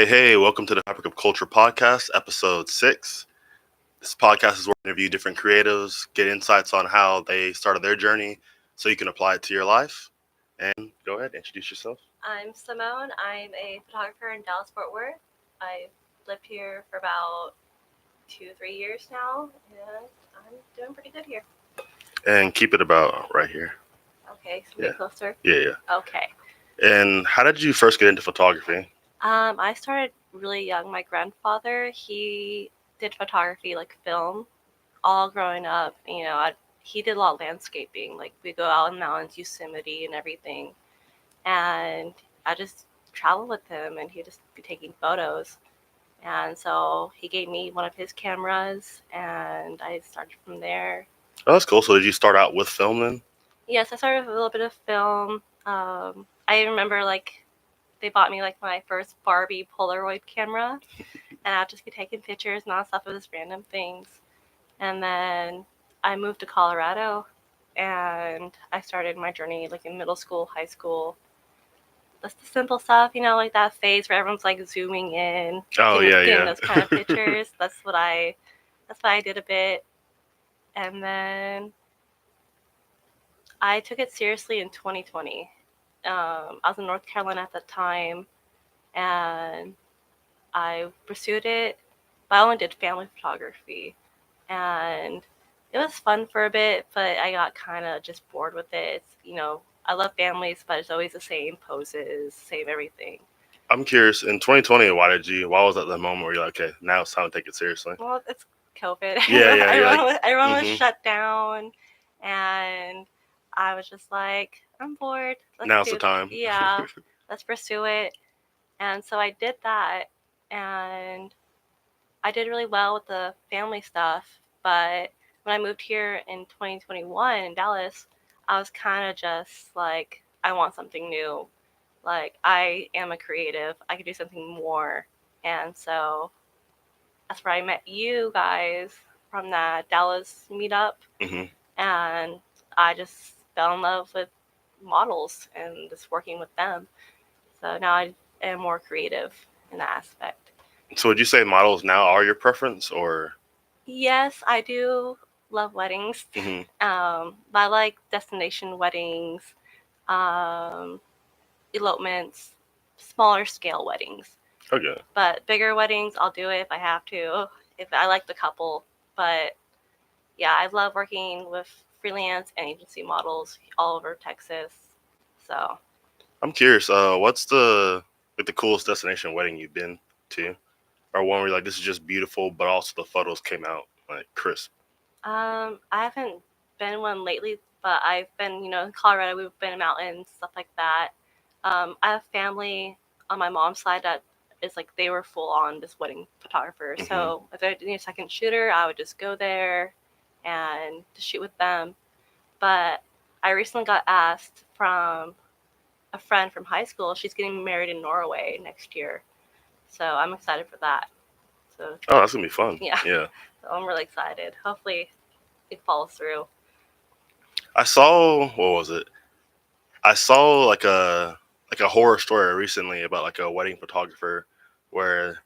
Hey, welcome to the Topic of Culture podcast, episode 6. This podcast is where we interview different creatives, get insights on how they started their journey so you can apply it to your life. And go ahead, introduce yourself. I'm Simone. I'm a photographer in Dallas, Fort Worth. I've lived here for about 2-3 years now, and I'm doing pretty good here. And keep it about right here. Okay, so Yeah. get closer. Yeah. Okay. And how did you first get into photography? I started really young. My grandfather, he did photography, like film, all growing up. He did a lot of landscaping. Like we go out in the mountains, Yosemite, and everything. And I just travel with him, and he'd just be taking photos. And so he gave me one of his cameras, and I started from there. Oh, that's cool. So did you start out with film then? Yes, I started with a little bit of film. I remember they bought me my first Barbie Polaroid camera, and I'd just be taking pictures nonstop of just random things. And then I moved to Colorado, and I started my journey in middle school, high school. That's the simple stuff, like that phase where everyone's zooming in, getting those kind of pictures. That's what I did a bit. And then I took it seriously in 2020. I was in North Carolina at the time, and I pursued it, but I only did family photography. And it was fun for a bit, but I got kind of just bored with it. I love families, but it's always the same poses, same everything. I'm curious, in 2020, why was that the moment where you're like, okay, now it's time to take it seriously? Well, it's COVID. Everyone was shut down, and I was just like, I'm bored. Now's the time. Yeah, let's pursue it. And so I did that, and I did really well with the family stuff. But when I moved here in 2021 in Dallas, I was kind of just like, I want something new. I am a creative. I could do something more. And so that's where I met you guys from that Dallas meetup. Mm-hmm. And I just fell in love with models and just working with them. So now I am more creative in that aspect. So would you say models now are your preference, or? Yes, I do love weddings. Mm-hmm. I like destination weddings, elopements, smaller scale weddings. Okay. But bigger weddings, I'll do it if I have to, if I like the couple. But yeah, I love working with freelance and agency models all over Texas. So I'm curious, what's the coolest destination wedding you've been to? Or one where you're like, this is just beautiful, but also the photos came out crisp? I haven't been one lately, but I've been, in Colorado, we've been in mountains, stuff like that. I have family on my mom's side that is they were full on just wedding photographers. Mm-hmm. So if I need a second shooter, I would just go there and to shoot with them. But I recently got asked from a friend from high school. She's getting married in Norway next year. So I'm excited for that. So that's going to be fun. Yeah. Yeah. So I'm really excited. Hopefully it follows through. I saw, what was it? I saw a horror story recently about a wedding photographer where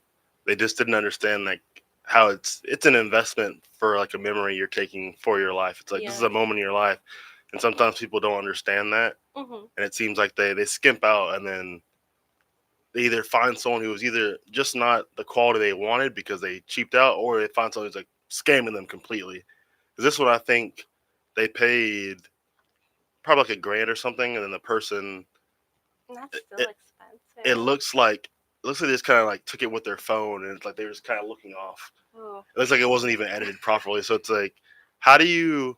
they just didn't understand how it's an investment for a memory you're taking for your life. It's this is a moment in your life, and sometimes people don't understand that. Mm-hmm. And it seems like they skimp out, and then they either find someone who was either just not the quality they wanted because they cheaped out, or they find someone who's scamming them completely. Because this one, I think they paid probably $1,000 or something, and then the person, that's still expensive. It looks like they just kind of took it with their phone, and it's they were just kind of looking off. Ooh. It looks like it wasn't even edited properly. So it's how do you,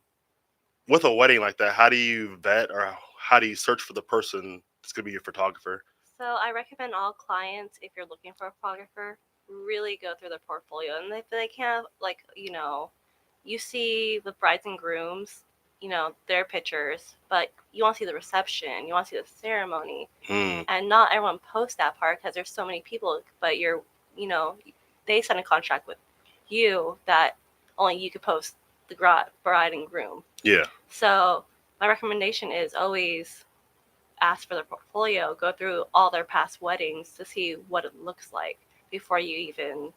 with a wedding like that, how do you vet or how do you search for the person that's going to be your photographer? So I recommend all clients, if you're looking for a photographer, really go through their portfolio. And if they can't, you see the brides and grooms, their pictures, but you want to see the reception, you want to see the ceremony. And not everyone posts that part because there's so many people, but they sign a contract with you that only you could post the bride and groom. Yeah. So my recommendation is always ask for their portfolio, go through all their past weddings to see what it looks like before you even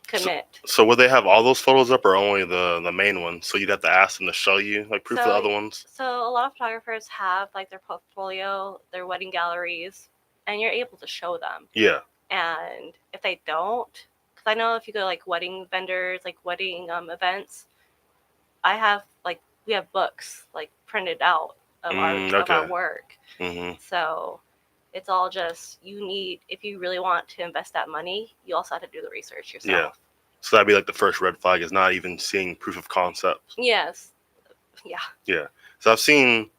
commit. So would they have all those photos up, or only the main ones? So you'd have to ask them to show you like proof of the other ones. So a lot of photographers have like their portfolio, their wedding galleries, and you're able to show them. Yeah. And if they don't, because I know if you go to like wedding vendors, like wedding events, we have books like printed out of our work. Mm-hmm. So it's all just if you really want to invest that money, you also have to do the research yourself. Yeah. So that'd be like the first red flag, is not even seeing proof of concept. Yes. Yeah. Yeah. So I've seen,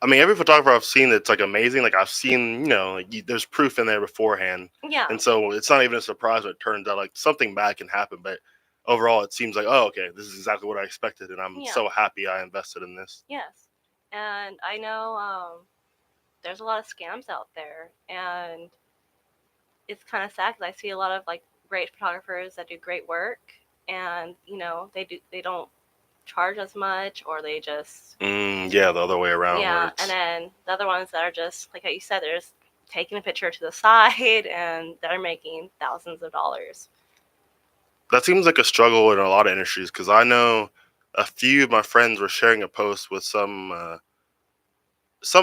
I mean, every photographer I've seen that's like amazing. Like I've seen, there's proof in there beforehand. Yeah. And so it's not even a surprise when it turns out like something bad can happen. But overall, it seems like, oh, okay, this is exactly what I expected, and I'm so happy I invested in this. Yes. And I know there's a lot of scams out there, and it's kind of sad because I see a lot of like great photographers that do great work, and they don't charge as much, or they just the other way around. Yeah, and then the other ones that are just like how you said, they're just taking a picture to the side and they're making thousands of dollars. That seems like a struggle in a lot of industries, because I know a few of my friends were sharing a post with some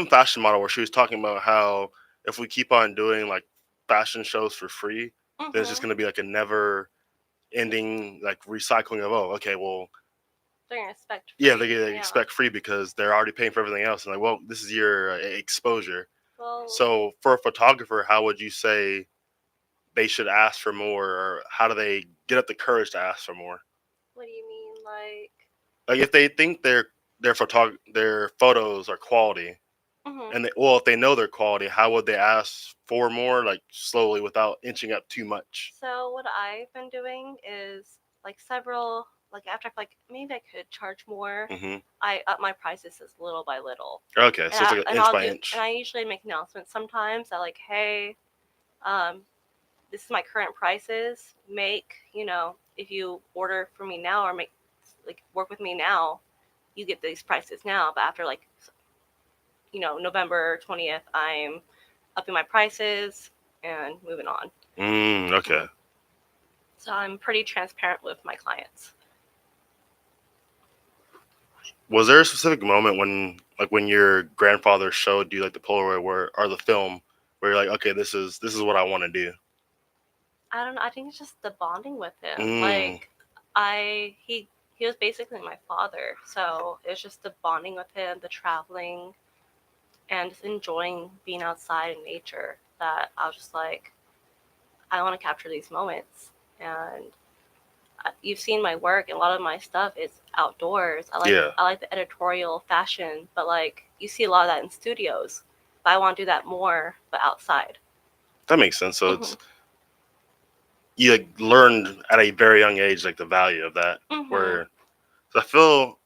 fashion model where she was talking about how if we keep on doing like fashion shows for free, then it's just going to be like a never ending like recycling of, oh, okay, well, they're going to expect free. Yeah, they expect free because they're already paying for everything else. And like, well, this is your exposure. Well, so for a photographer, how would you say they should ask for more, or how do they get up the courage to ask for more? What do you mean, like if they think their photos are quality, and if they know they're quality, how would they ask for more, like slowly without inching up too much? So what I've been doing is like several, like after like maybe I could charge more, I up my prices little by little. Okay, so it's like an inch by inch. And I usually make announcements sometimes that like, hey, this is my current prices. If you order from me now or work with me now, you get these prices now. But after November 20th, I'm upping my prices and moving on. Okay. So I'm pretty transparent with my clients. Was there a specific moment when your grandfather showed you like the Polaroid or the film where you're like, okay, this is what I want to do? I don't know. I think it's just the bonding with him. He was basically my father, so it's just the bonding with him, the traveling, and just enjoying being outside in nature, that I was just like, I want to capture these moments. And you've seen my work, and a lot of my stuff is outdoors. I like the editorial fashion, but you see a lot of that in studios. But I want to do that more, but outside. That makes sense. So it's you learned at a very young age the value of that. Where I feel,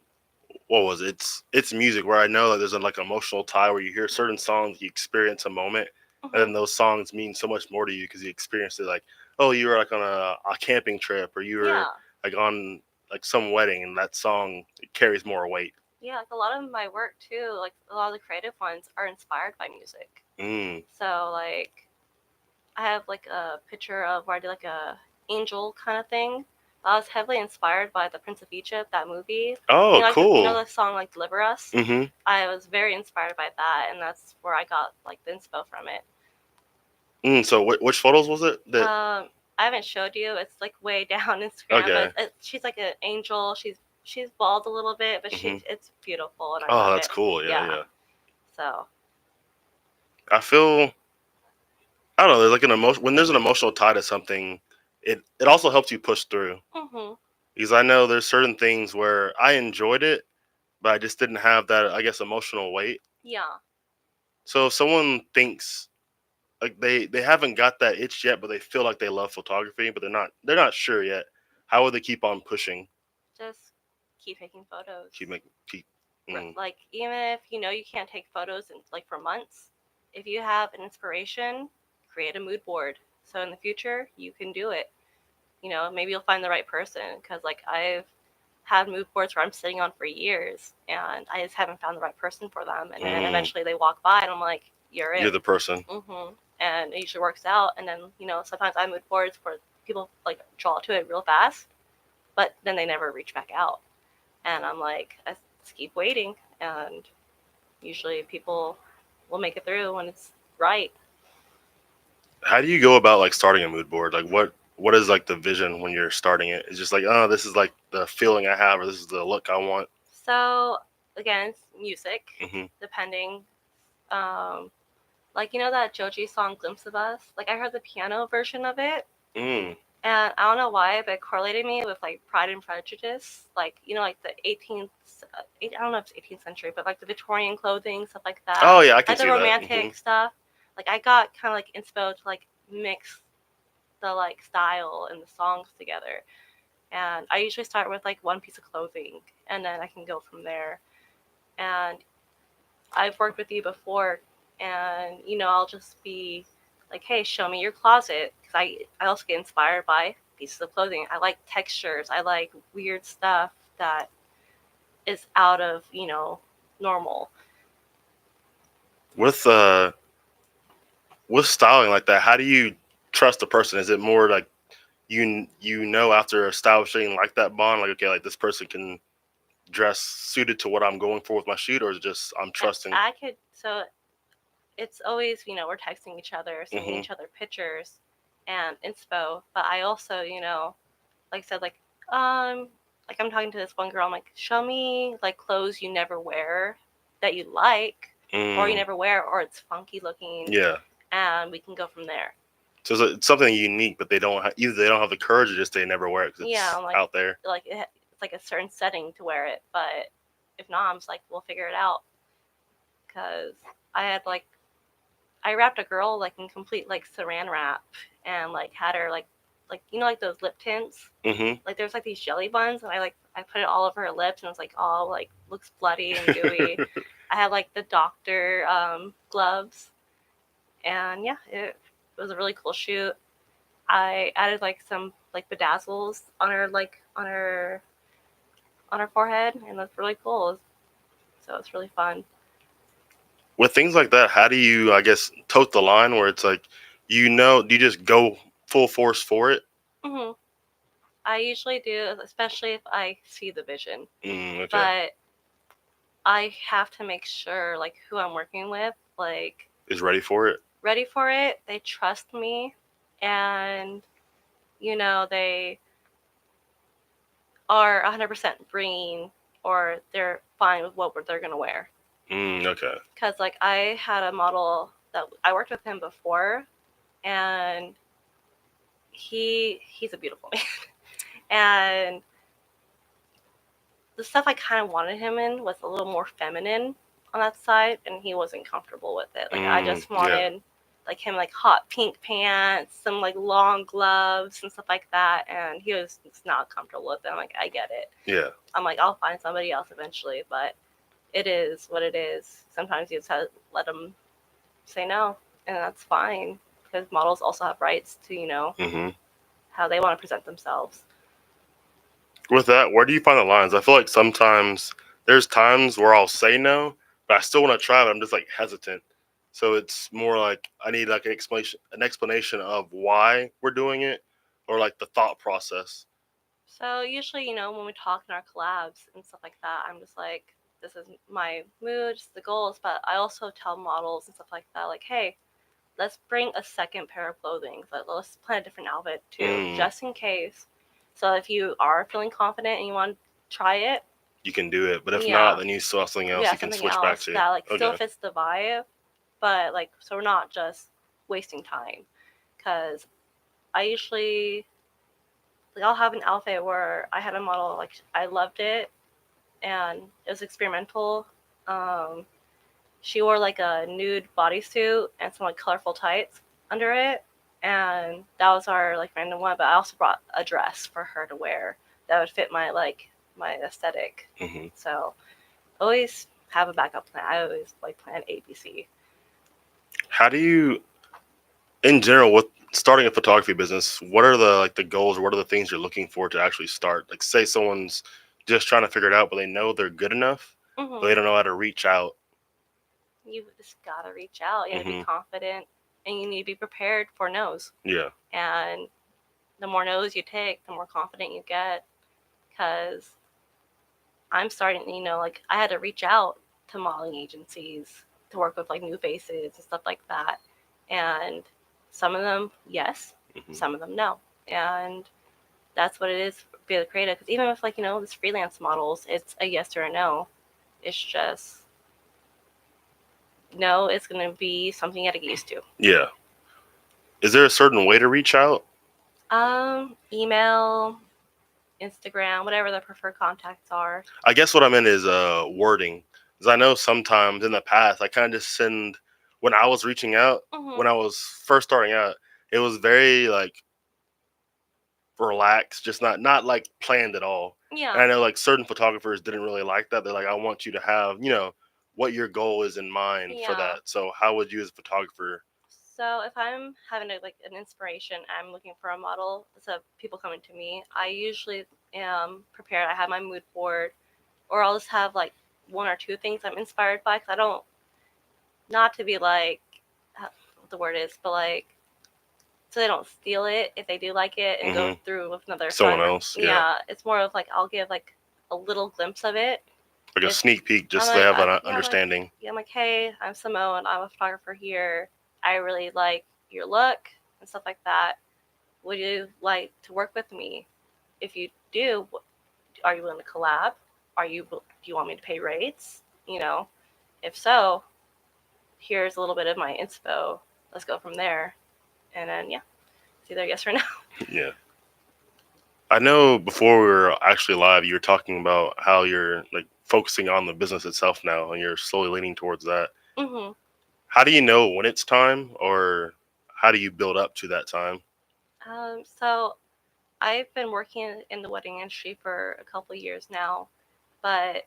what was it? It's music, where I know that there's an emotional tie where you hear certain songs, you experience a moment, and then those songs mean so much more to you because you experienced it. Like, oh, you were on a camping trip, or you were on some wedding, and that song, it carries more weight. Yeah, a lot of my work too, a lot of the creative ones are inspired by music. So I have a picture of where I did a angel kind of thing. I was heavily inspired by the Prince of Egypt, that movie. Oh, cool. You know the song Deliver Us? I was very inspired by that, and that's where I got the inspo from it. So which photos was it? I haven't showed you. It's way down Instagram. Okay. But she's like an angel. She's bald a little bit, but it's beautiful. And I love that's cool. Yeah. So I feel, I don't know, there's an emotion when there's an emotional tie to something. It also helps you push through. Because I know there's certain things where I enjoyed it, but I just didn't have that, I guess, emotional weight. Yeah. So if someone thinks they haven't got that itch yet, but they feel like they love photography, but they're not sure yet, how would they keep on pushing? Just keep taking photos. Even if you can't take photos for months, if you have an inspiration, create a mood board. So in the future, you can do it. Maybe you'll find the right person, because I've had mood boards where I'm sitting on for years, and I just haven't found the right person for them. And then eventually they walk by, and I'm like, "You're it. You're the person." And it usually works out. And then sometimes I have mood boards where people like draw to it real fast, but then they never reach back out, and I'm like, I just keep waiting, and usually people will make it through when it's right. How do you go about like starting a mood board? Like what is like the vision when you're starting it? It's just like, oh, this is like the feeling I have, or this is the look I want. So again, it's music, Mm-hmm. depending. Like that Joji song "Glimpse of Us." Like I heard the piano version of it, Mm. and I don't know why, but it correlated me with like Pride and Prejudice, like like the 18th. I don't know if it's 18th century, but like the Victorian clothing, stuff like that. Oh yeah, I can like see the that. romantic stuff. Like I got kind of like inspo to like mix the like style and the songs together. And I usually start with like one piece of clothing, and then I can go from there. And I've worked with you before, and I'll just be like, hey, show me your closet, because I also get inspired by pieces of clothing. I like textures. I like weird stuff that is out of normal. With styling like that, how do you trust a person? Is it more like you know after establishing like that bond, like okay, like this person can dress suited to what I'm going for with my shoot, or is it just I'm trusting? I could so it's always we're texting each other, sending each other pictures and inspo. But I also like I said, like I'm talking to this one girl. I'm like, show me like clothes you never wear that you like, or you never wear, or it's funky looking. Yeah. And we can go from there. So it's something unique, but they don't either they don't have the courage, or just they never wear it because it's like, out there. Like it's like a certain setting to wear it, but if not, I'm just like, we'll figure it out. Because I wrapped a girl like in complete like saran wrap, and like had her like like those lip tints. Like there's like these jelly buns, and I put it all over her lips, and it was like all like looks bloody and gooey. I had like the doctor gloves, and yeah, it was a really cool shoot. I added like some like bedazzles on her on her forehead, and that's really cool. So it's really fun. With things like that, how do you, I guess, tote the line where it's like, do you just go full force for it? I usually do, especially if I see the vision. Okay. But I have to make sure like who I'm working with like is ready for it. They trust me, and they are 100% bringing, or they're fine with what they're gonna wear. Okay. Because like I had a model that I worked with him before, and he's a beautiful man, and the stuff I kind of wanted him in was a little more feminine on that side, and he wasn't comfortable with it. Like I just wanted like him like hot pink pants, some like long gloves and stuff like that, and he was just not comfortable with them. Like I get it. Yeah. I'm like, I'll find somebody else eventually, but it is what it is. Sometimes you just have to let them say no, and that's fine, because models also have rights to how they want to present themselves. With that, where do you find the lines? I feel like sometimes there's times where I'll say no, but I still want to try, but I'm just like hesitant. So it's more like I need like an explanation of why we're doing it, or like the thought process. So usually, when we talk in our collabs and stuff like that, I'm just like, this is my mood, just the goals. But I also tell models and stuff like that, like, hey, let's bring a second pair of clothing. Let's plan a different outfit too, just in case. So if you are feeling confident and you want to try it, you can do it. But if not, then you still have something else you can switch back to. That like still fits the vibe, but like so we're not just wasting time. Because I usually like I'll have an outfit where I had a model like I loved it, and it was experimental. She wore like a nude bodysuit and some like colorful tights under it, and that was our like random one. But I also brought a dress for her to wear that would fit my aesthetic. So always have a backup plan. I always like plan ABC. How do you, in general, with starting a photography business, what are the goals, or what are the things you're looking for to actually start? Like say someone's just trying to figure it out, but they know they're good enough, but they Mhm. don't know how to reach out. You just gotta reach out. You gotta be Hmm. confident, and you need to be prepared for no's. Yeah. And the more no's you take, the more confident you get. Because I'm starting, like I had to reach out to modeling agencies to work with like new faces and stuff like that. And some of them, yes, Hmm. some of them, no. And that's what it is being a creative. Because even with like this freelance models, it's a yes or a no. It's just no. It's gonna be something you gotta get used to. Yeah. Is there a certain way to reach out? Email, Instagram, whatever the preferred contacts are. I guess what I meant is wording. Because I know sometimes in the past I kind of just send when I was reaching out when Mhm. I was first starting out. It was very like relaxed, just not like planned at all. And I Yeah. know like certain photographers didn't really like that. They're like, I want you to have what your goal is in mind for Yeah. that. So how would you as a photographer? So if I'm having like an inspiration, I'm looking for a model. So people coming to me, I usually am prepared. I have my mood board, or I'll just have like one or two things I'm inspired by. Because I don't, not to be like what the word is, but like so they don't steal it if they do like it and go Hmm. through with another Someone photographer. else, yeah, Yeah, it's more of like I'll give like a little glimpse of it. like a If sneak peek, I'm just so they like, have an yeah, I'm like, understanding. yeah, I'm like, hey, I'm Simone. I'm a photographer here. I really like your look and stuff like that. Would you like to work with me? If you do, are you willing to collab? Do you want me to pay rates? If so, here's a little bit of my inspo. Let's go from there. And then yeah, it's either yes or no. Yeah. I know before we were actually live, you were talking about how you're like focusing on the business itself now, and you're slowly leaning towards that. Mhm. How do you know when it's time, or how do you build up to that time? So I've been working in the wedding industry for a couple of years now, but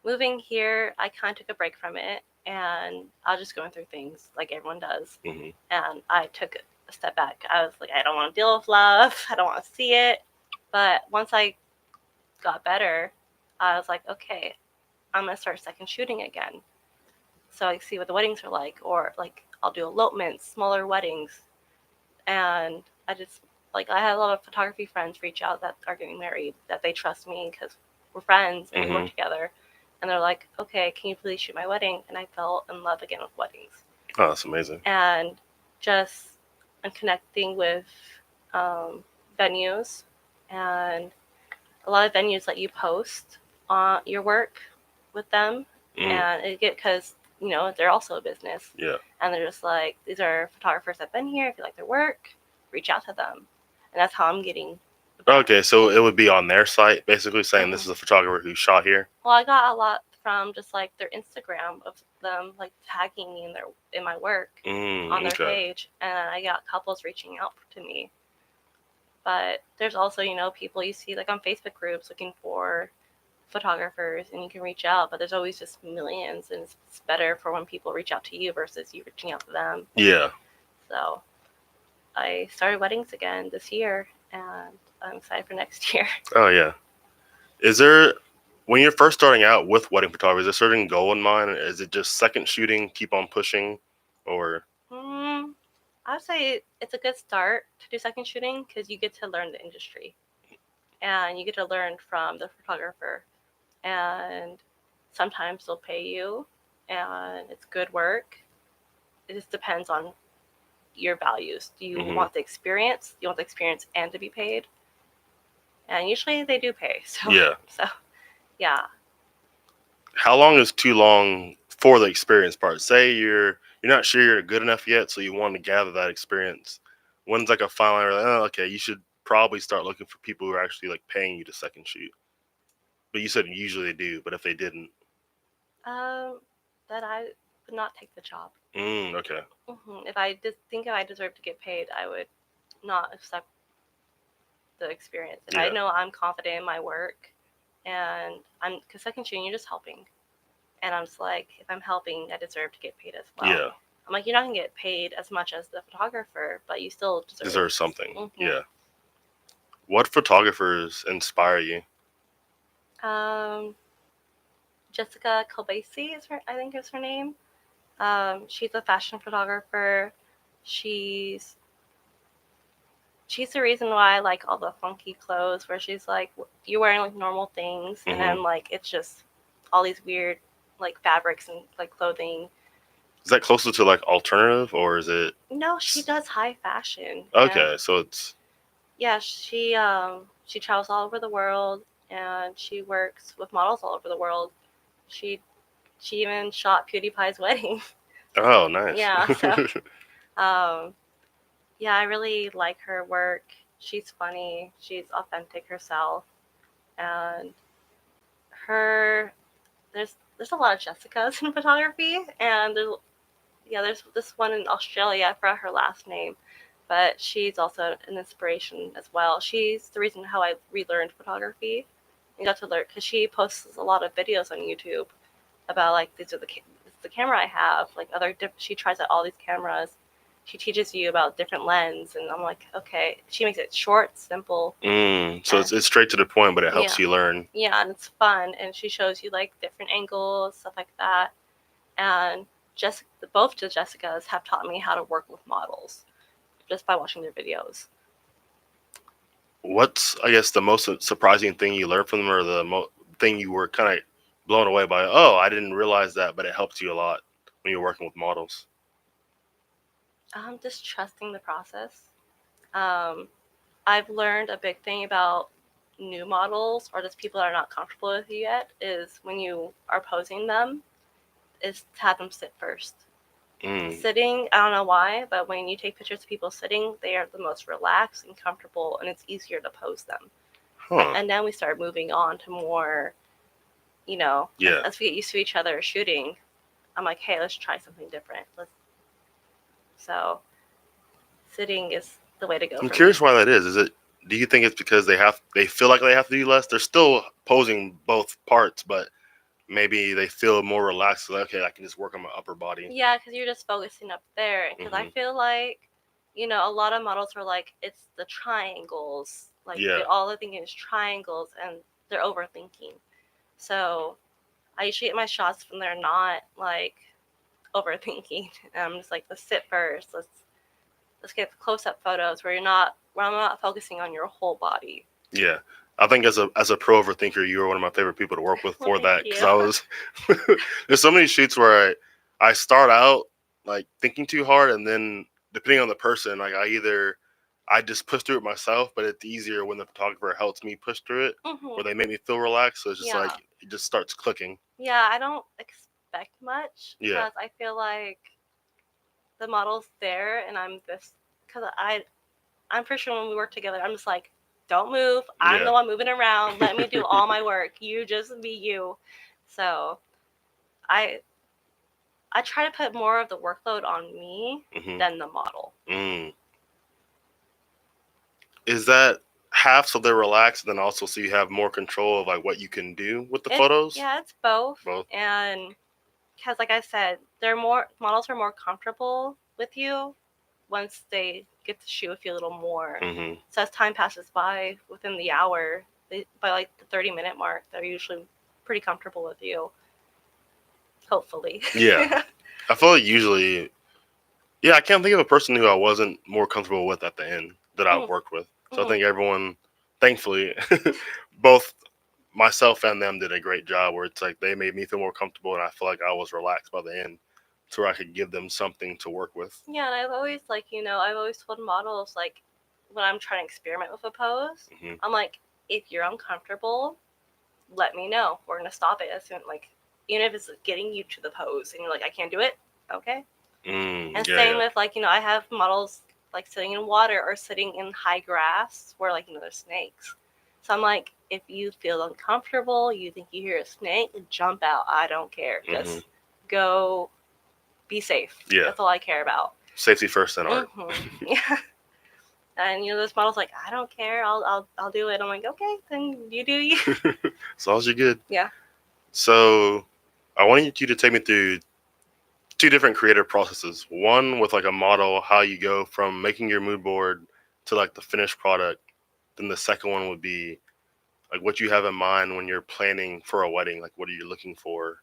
moving here, I kind of took a break from it, and I was just going through things like everyone does. Hmm. And I took a step back. I was like, I don't want to deal with love. I don't want to see it. But once I got better, I was like, okay, I'm gonna start second shooting again, so I see what the weddings are like, or like I'll do elopements, smaller weddings, and I have a lot of photography friends reach out that are getting married that they trust me because we're friends and we Hmm. work together, and they're like, okay, can you please shoot my wedding? And I fell in love again with weddings, Oh, that's amazing. and just and connecting with venues, and a lot of venues let you post on your work with them, Mm, and it get because they're also a business, yeah. and they're just like, these are photographers that've been here. If you like their work, reach out to them, and that's how I'm getting the brand. Okay, so it would be on their site, basically saying this is Mhm. a photographer who shot here. Well, I got a lot from just like their Instagram of them like tagging me in my work on their Okay. page, and I got couples reaching out to me. But there's also people you see like on Facebook groups looking for photographers, and you can reach out, but there's always just millions, and it's better for when people reach out to you versus you reaching out to them. Yeah. So I started weddings again this year, and I'm excited for next year. Oh, yeah. Is there, when you're first starting out with wedding photography, is there a certain goal in mind? Is it just second shooting, keep on pushing, or? I would say it's a good start to do second shooting because you get to learn the industry, and you get to learn from the photographer, and sometimes they'll pay you, and it's good work. It just depends on your values. Do you Hmm. want the experience? Do you want the experience and to be paid? And usually they do pay. So Yeah. so yeah. How long is too long for the experience part? Say you're not sure you're good enough yet, so you want to gather that experience. When's like a fine line? Like, oh, okay, you should probably start looking for people who are actually like paying you to second shoot. But you said usually they do, but if they didn't, Um, that I would not take the job. okay, If I did think if I deserved to get paid, I would not accept the experience. If I yeah, know I'm confident in my work, and because second shooting, you're just helping, and I'm just like, if I'm helping, I deserve to get paid as well. yeah, I'm like, you're not gonna get paid as much as the photographer, but you still deserve. deserves something. Hmm Yeah. What photographers inspire you? Um, Jessica Kobayashi I think is her name. She's a fashion photographer. She's the reason why I like all the funky clothes, where she's like, you're wearing like normal things, and then like it's just all these weird like fabrics and like clothing. Is that closer to like alternative, or is it? No, she does high fashion. Okay, so it's. Yeah, she travels all over the world, and she works with models all over the world. She even shot PewDiePie's wedding. Oh, nice. Yeah, so yeah, I really like her work. She's funny. She's authentic herself, and her there's a lot of Jessicas in photography, and there's this one in Australia. I forgot her last name, but she's also an inspiration as well. She's the reason how I relearned photography. I got to learn because she posts a lot of videos on YouTube about like this is the camera I have. Like she tries out all these cameras. She teaches you about different lens, and I'm like, okay. She makes it short, simple. So it's straight to the point, but it helps you learn. Yeah, and it's fun, and she shows you like different angles, stuff like that. And both the Jessicas have taught me how to work with models just by watching their videos. What's, I guess, the most surprising thing you learned from them, or the thing you were kind of blown away by? Oh, I didn't realize that, but it helped you a lot when you're working with models. Just trusting the process. I've learned a big thing about new models, or just people that are not comfortable with you yet, is when you are posing them, is to have them sit first. Sitting, I don't know why, but when you take pictures of people sitting, they are the most relaxed and comfortable, and it's easier to pose them. And then we start moving on to more, as we get used to each other shooting, I'm like, hey, let's try something different. So sitting is the way to go. I'm curious why that is. Do you think it's because they feel like they have to do less? They're still posing both parts, but maybe they feel more relaxed. Like, okay, I can just work on my upper body. Yeah, because you're just focusing up there. Because I feel like, a lot of models are like, it's the triangles. Like, all they're thinking is triangles, and they're overthinking. So I usually get my shots when they're not, like, overthinking. And I'm just like, let's sit first. Let's get close-up photos where I'm not focusing on your whole body. Yeah. I think as a pro overthinker, you were one of my favorite people to work with for that, because I was there's so many shoots where I start out like thinking too hard, and then depending on the person, like I just push through it myself, but it's easier when the photographer helps me push through it, or they make me feel relaxed. So it's just like it just starts clicking. Yeah, I don't expect much because I feel like the model's there, and I'm this because I'm pretty sure when we work together, I'm just like, don't move. I'm the one moving around. Let me do all my work. You just be you. So I try to put more of the workload on me than the model. Is that half so they're relaxed, and then also so you have more control of like what you can do with the photos? Yeah, it's both. And because, like I said, models are more comfortable with you once they get to shoot with you a little more. So as time passes by, within the hour, by like the 30-minute mark, they're usually pretty comfortable with you. Hopefully. Yeah. I feel like usually, I can't think of a person who I wasn't more comfortable with at the end that I've worked with. So I think everyone, thankfully, both myself and them did a great job, where it's like they made me feel more comfortable, and I feel like I was relaxed by the end, so I could give them something to work with. Yeah, and I've always I've always told models, like, when I'm trying to experiment with a pose, I'm like, if you're uncomfortable, let me know. We're gonna stop it as soon, like, even if it's getting you to the pose, and you're like, I can't do it, okay. And same with like, I have models like sitting in water or sitting in high grass where, like, there's snakes. So I'm like, if you feel uncomfortable, you think you hear a snake, jump out. I don't care. Just go. Be safe. Yeah. That's all I care about. Safety first, then art. Yeah. And those models like, I don't care. I'll do it. I'm like, okay, then you do you. As long as you're good. Yeah. So I wanted you to take me through 2 different creative processes. One with like a model, how you go from making your mood board to like the finished product. Then the second one would be like what you have in mind when you're planning for a wedding. Like, what are you looking for?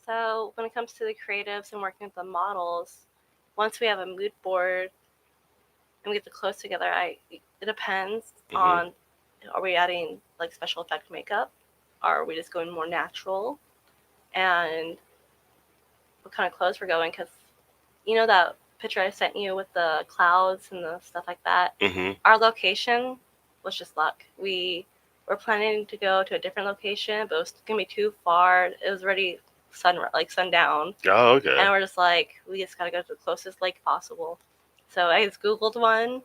So when it comes to the creatives and working with the models, once we have a mood board and we get the clothes together, it depends on, are we adding like special effect makeup? Are we just going more natural? And what kind of clothes we're going? Because that picture I sent you with the clouds and the stuff like that? Our location was just luck. We were planning to go to a different location, but it was going to be too far. It was already sundown. Oh, okay. And we're just like, we just got to go to the closest lake possible. So I just Googled one,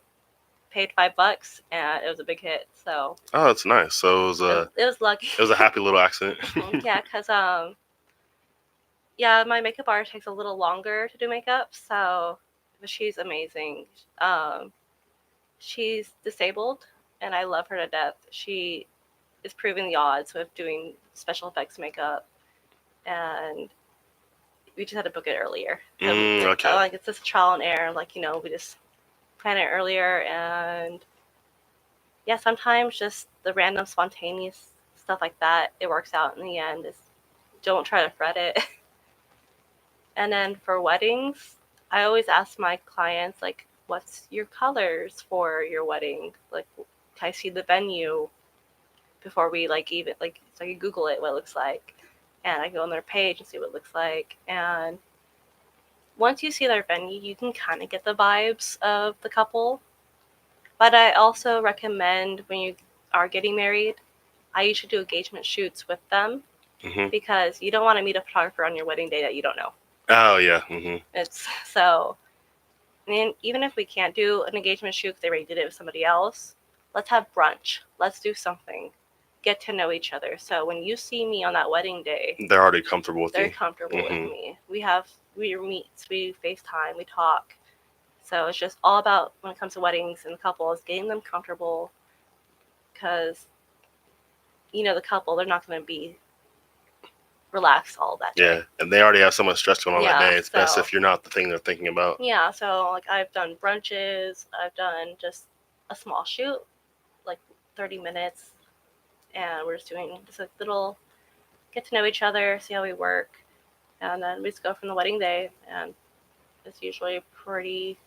paid $5, and it was a big hit. So Oh, that's nice. So it was lucky. It was a happy little accident. Yeah, because my makeup artist takes a little longer to do makeup, but she's amazing. She's disabled, and I love her to death. She is proving the odds with doing special effects makeup, and we just had to book it earlier. Okay. Like, it's just trial and error. Like, we just plan it earlier, and yeah, sometimes just the random spontaneous stuff like that, it works out in the end. Don't try to fret it. And then for weddings, I always ask my clients, like, what's your colors for your wedding? Like, can I see the venue before we even so I can Google it, what it looks like, and I go on their page and see what it looks like. And once you see their venue, you can kind of get the vibes of the couple. But I also recommend, when you are getting married, I usually do engagement shoots with them, because you don't want to meet a photographer on your wedding day that you don't know. Oh, yeah. It's so. I mean, even if we can't do an engagement shoot because they already did it with somebody else, let's have brunch. Let's do something. Get to know each other. So when you see me on that wedding day, they're already comfortable with you. They're comfortable with me. We meet, we FaceTime, we talk. So it's just all about, when it comes to weddings and couples, getting them comfortable, because the couple, they're not going to be relaxed all that day. Yeah, and they already have so much stress going on that day. It's best if you're not the thing they're thinking about. Yeah, so like, I've done brunches, I've done just a small shoot, like 30 minutes, and we're just doing just a little get to know each other, see how we work, and then we just go from the wedding day, and it's usually pretty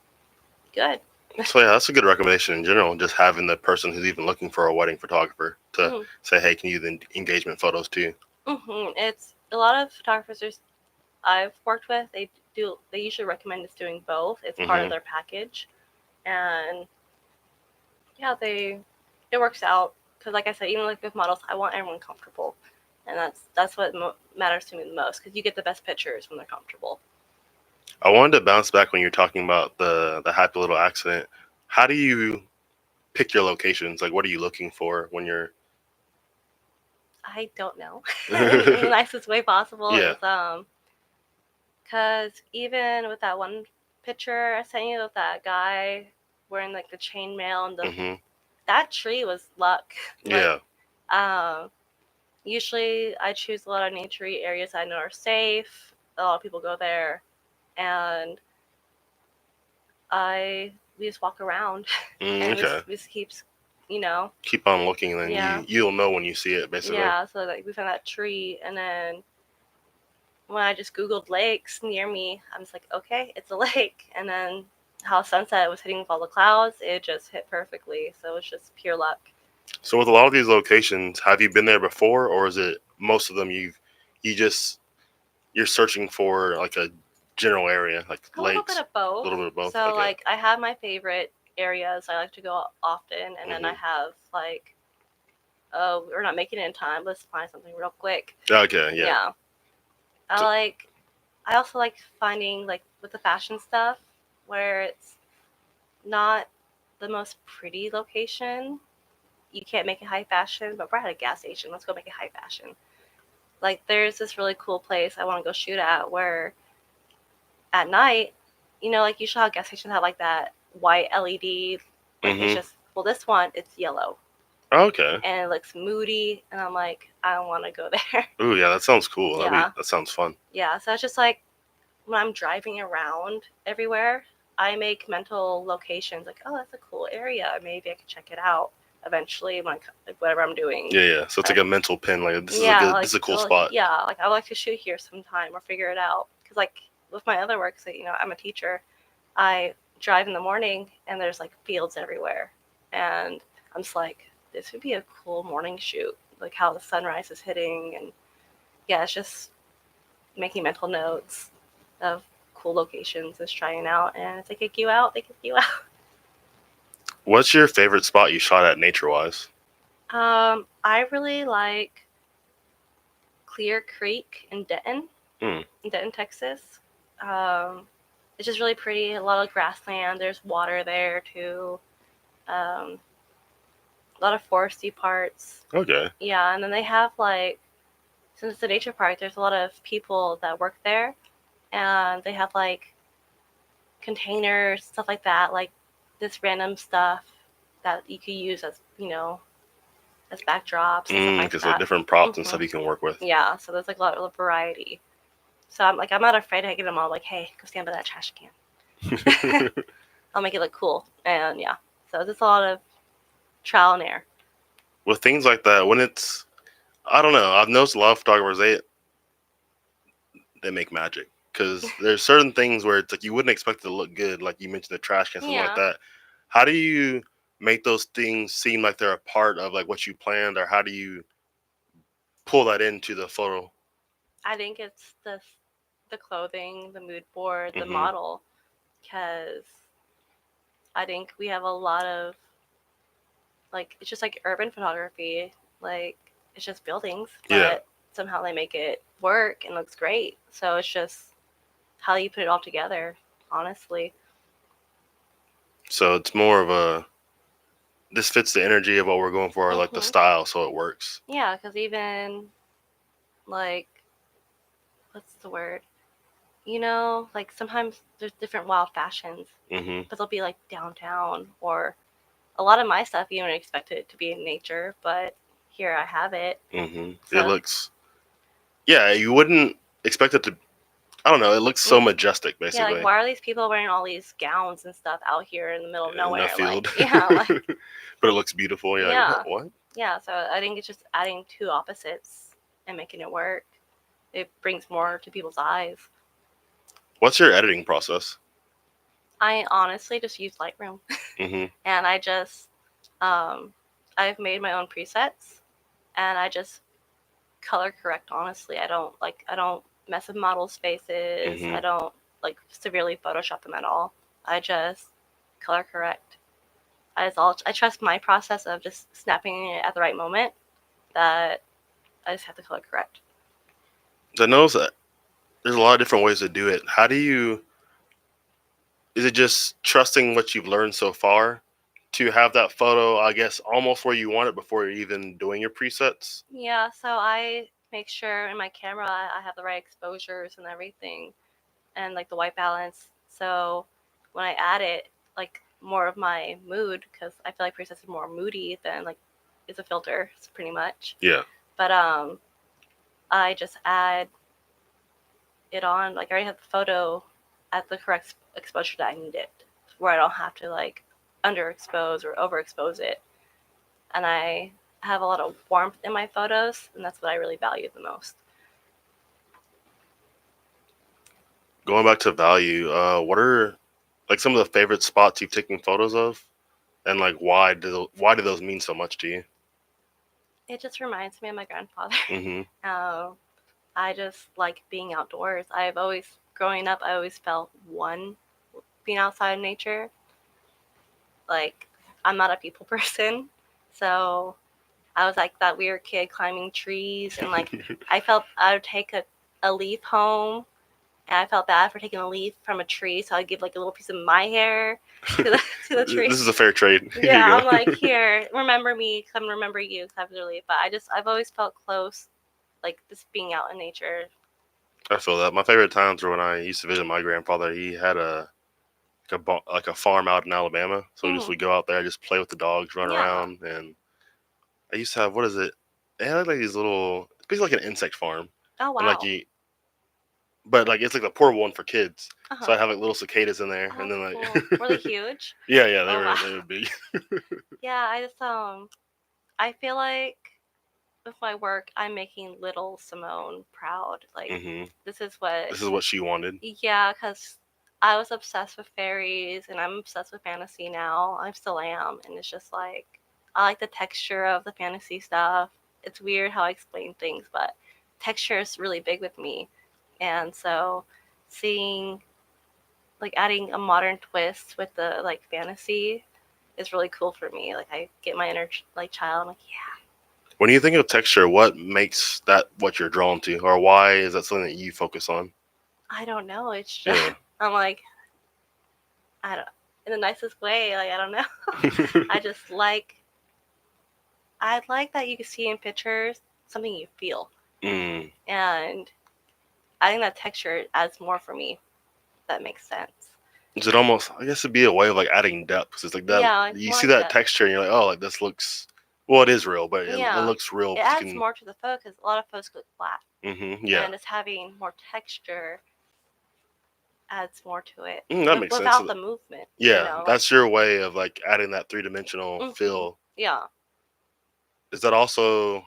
good. So yeah, that's a good recommendation in general. Just having the person who's even looking for a wedding photographer to say, "Hey, can you do the engagement photos too?" It's a lot of photographers I've worked with. They usually recommend us doing both. It's part of their package, and yeah, it works out, because, like I said, even like with models, I want everyone comfortable, and that's what matters to me the most, because you get the best pictures when they're comfortable. I wanted to bounce back when you're talking about the happy little accident. How do you pick your locations? Like, what are you looking for when you're? I don't know. In the nicest way possible. Yeah. Because even with that one picture I sent you of that guy wearing like the chainmail and that tree was luck. Yeah. Usually I choose a lot of nature areas I know are safe. A lot of people go there, and we just walk around and we just keep on looking, and then you'll know when you see it, basically. Yeah, so like, we found that tree, and then when I just Googled lakes near me, I'm just like, okay, it's a lake. And then how sunset was hitting with all the clouds, it just hit perfectly. So it's just pure luck. So with a lot of these locations, have you been there before, or is it most of them you're searching for like a general area, like a lakes? Little bit of both. A little bit of both. So okay. Like, I have my favorite areas I like to go often, and then I have like, oh, we're not making it in time, let's find something real quick. Okay, yeah. I also like finding, like, with the fashion stuff, where it's not the most pretty location. You can't make it high fashion, but we're at a gas station, let's go make it high fashion. Like, there's this really cool place I want to go shoot at, where at night, like, usually how gas stations have like that white LED, like, it's just, well, this one, it's yellow. Okay. And it looks moody, and I'm like, I don't want to go there. Ooh, yeah, that sounds cool. Yeah. That sounds fun. Yeah, so it's just like, when I'm driving around everywhere, I make mental locations, like, oh, that's a cool area, maybe I could check it out. eventually when like whatever I'm doing. Yeah. So it's like a mental pin. Like this is this is a cool like, spot. Yeah, like I would like to shoot here sometime or figure it out. Because like with my other work, so I'm a teacher. I drive in the morning and there's like fields everywhere, and I'm just like, this would be a cool morning shoot, like how the sunrise is hitting, and yeah, it's just making mental notes of cool locations, just trying out, and if they kick you out, they kick you out. What's your favorite spot you shot at nature-wise? I really like Clear Creek in Denton, Texas. It's just really pretty. A lot of grassland. There's water there too. A lot of foresty parts. Okay. Yeah, and then they have like, since it's a nature park, there's a lot of people that work there, and they have like containers, stuff like that, like this random stuff that you could use as as backdrops and stuff like that. So different props and stuff you can work with. Yeah, so there's like a lot of variety. So I'm not afraid to get them all. Like, hey, go stand by that trash can. I'll make it look cool, and yeah. So it's a lot of trial and error. With things like that, when it's, I don't know, I've noticed a lot of photographers they make magic, because there's certain things where it's like you wouldn't expect it to look good, like you mentioned the trash can, something like that. How do you make those things seem like they're a part of like what you planned, or how do you pull that into the photo? I think it's the clothing, the mood board, the model, because I think we have a lot of like, it's just like urban photography, like it's just buildings, but somehow they make it work and looks great. So it's just how you put it all together, honestly. So it's more of this fits the energy of what we're going for, like the style, so it works. Yeah, because even like, what's the word? Like sometimes there's different wild fashions, but they'll be like downtown, or a lot of my stuff you don't expect it to be in nature, but here I have it. So, it looks, you wouldn't expect it to. I don't know. It looks so majestic, basically. Yeah, like why are these people wearing all these gowns and stuff out here in the middle of nowhere? In a field. Like, but it looks beautiful. Like, what? Yeah, so I think it's just adding two opposites and making it work. It brings more to people's eyes. What's your editing process? I honestly just use Lightroom. And I just, I've made my own presets, and I just color correct, honestly. I don't mess with models' faces. I don't like severely Photoshop them at all. I just color correct. I trust my process of just snapping it at the right moment, that I just have to color correct. I know that there's a lot of different ways to do it. How do you, is it just trusting what you've learned so far to have that photo, I guess, almost where you want it before you're even doing your presets? Yeah, so I make sure in my camera I have the right exposures and everything, and like the white balance. So when I add it, like more of my mood, because I feel like presets is more moody than like it's a filter, it's pretty much. Yeah. But I just add it on, like I already have the photo at the correct exposure that I need it, where I don't have to like underexpose or overexpose it. And I have a lot of warmth in my photos, and that's what I really value the most. Going back to value, what are like some of the favorite spots you've taken photos of, and like why do those mean so much to you? It just reminds me of my grandfather. I just like being outdoors. Growing up, I always felt one being outside in nature. Like, I'm not a people person, so I was like that weird kid climbing trees, and like I felt I would take a leaf home, and I felt bad for taking a leaf from a tree, so I'd give like a little piece of my hair to the tree. This is a fair trade. Yeah, I'm like, here, remember me, because I'm gonna remember you, because I have a leaf. But I've always felt close, like this being out in nature. I feel that. My favorite times were when I used to visit my grandfather. He had a farm out in Alabama, so we'd go out there, just play with the dogs, run around, and I used to have, what is it? They had like these little, it's basically like an insect farm. Oh wow! And like but like it's like the portable one for kids. So I Uh-huh. have like little cicadas in there, Oh, and that's then cool. Were they like huge? yeah, Oh wow. they were big. Yeah, I feel like with my work I'm making little Simone proud. Like hmm this is what This is what she wanted. yeah, cuz I was obsessed with fairies and I'm obsessed with fantasy now. I still am, and it's just like I like the texture of the fantasy stuff. It's weird how I explain things, but texture is really big with me. And so seeing like adding a modern twist with the like fantasy is really cool for me. Like I get my inner like child. I'm like, yeah, When you think of texture, what makes that what you're drawn to, or why is that something that you focus on? I don't know. It's just Yeah. I'm like I don't in the nicest way. Like I don't know. I just like I like that you can see in pictures something you feel, mm. and I think that texture adds more for me. If that makes sense. Is it almost? I guess it'd be a way of like adding depth, because it's like that. Yeah, You more see like that that. texture, and you're like, oh, like this looks. Well, it is real, but it Yeah, looks real it because you adds can. more to the photo because a lot of photos look flat, Yeah. and just having more texture adds more to it That makes sense. without the movement. Yeah, Like that's your way of like adding that three dimensional feel. yeah, Is that also?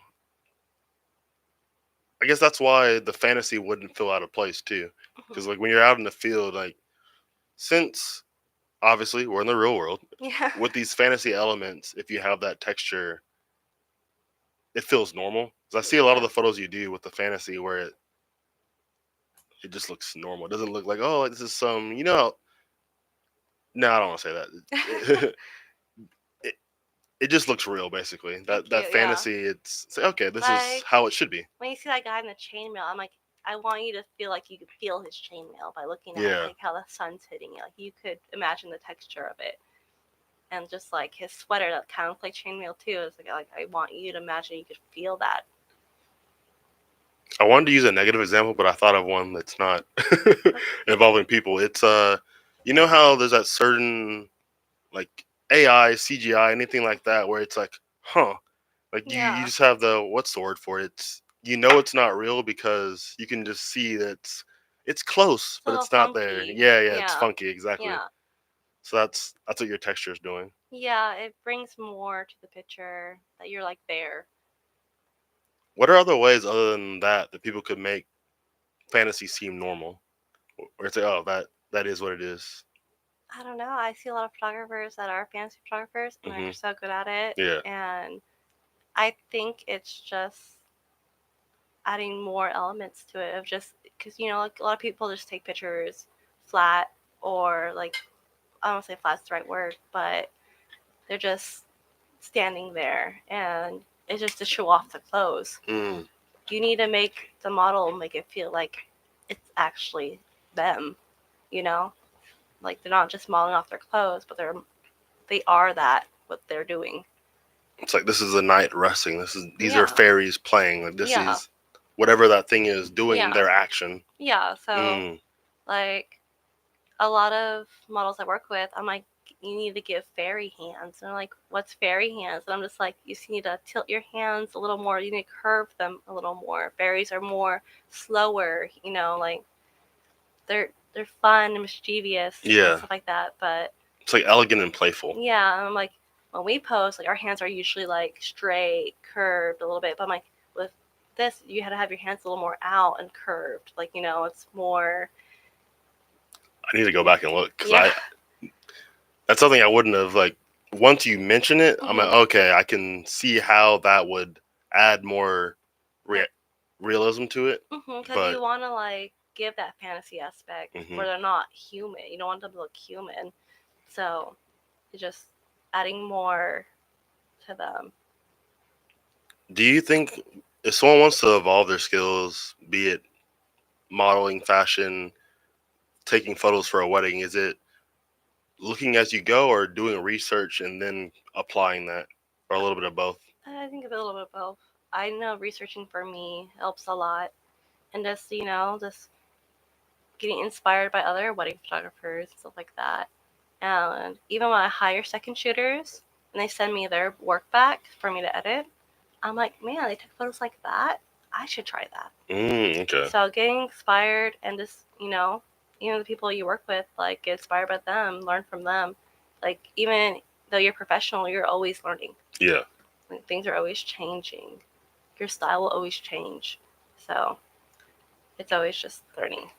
I guess that's why the fantasy wouldn't feel out of place too, hmm because like when you're out in the field, like since obviously we're in the real world yeah, with these fantasy elements, if you have that texture, it feels normal. 'Cause I see a lot of yeah. the photos you do with the fantasy where it just looks normal. It doesn't look like, oh, like this is some, no, I don't want to say that. it, it just looks real, basically. Thank That you. Yeah, fantasy, it's like, okay, this is like how it should be. when you see that guy in the chainmail, I'm like, I want you to feel like you could feel his chainmail by looking at Yeah. like how the sun's hitting it. Like you could imagine the texture of it, and just like his sweater that kind of looks like chainmail too. It's like I want you to imagine you could feel that. I wanted to use a negative example, but I thought of one that's not involving people. It's you know how there's that certain like AI, CGI, anything like that, where it's like, huh, like you Yeah, just have the what's the word for it? It's it's not real because you can just see that it's close, it's a but little it's not there. funky. Yeah, it's Yeah, funky, exactly. yeah, So that's what your texture is doing. yeah. It brings more to the picture that you're like there. What are other ways other than that people could make fantasy seem normal? Where it's like, oh, that is what it is. I don't know. I see a lot of photographers that are fantasy photographers, and they're hmm so good at it. Yeah. And I think it's just adding more elements to it of just because like a lot of people just take pictures flat or like I don't say flat's the right word, but they're just standing there and it's just to show off the clothes. Mm. You need to make the model make it feel like it's actually them, you know? Like they're not just modeling off their clothes, but they are that what they're doing. It's like this is a knight resting. These are Yeah. fairies playing. Like this Yeah. is whatever that thing is doing Yeah. their action. Yeah. So Mm. like a lot of models I work with, I'm like, you need to give fairy hands. And they're like, what's fairy hands? And I'm just like, you just need to tilt your hands a little more. You need to curve them a little more. Fairies are more slower, like they're fun and mischievous and Yeah. stuff like that. But It's like elegant and playful. yeah, I'm like, when we pose, like our hands are usually like straight, curved a little bit. But I'm like, with this, you had to have your hands a little more out and curved. Like, it's more. I need to go back and look because Yeah. that's something I wouldn't have like. Once you mention it, I'm like, hmm okay, I can see how that would add more rea- realism to it. Because But you want to like give that fantasy aspect hmm where they're not human. You don't want them to look human. So you're just adding more to them. do you think if someone wants to evolve their skills, be it modeling, fashion, taking photos for a wedding, is it looking as you go or doing research and then applying that, or a little bit of both? I think a little bit of both. I know researching for me helps a lot, and just getting inspired by other wedding photographers and stuff like that. And even when I hire second shooters and they send me their work back for me to edit, I'm like, man, they took photos like that. I should try that. Okay. So getting inspired and just, even the people you work with, like, get inspired by them, learn from them. Like, even though you're professional, you're always learning. Yeah. Like, things are always changing. Your style will always change. So it's always just learning.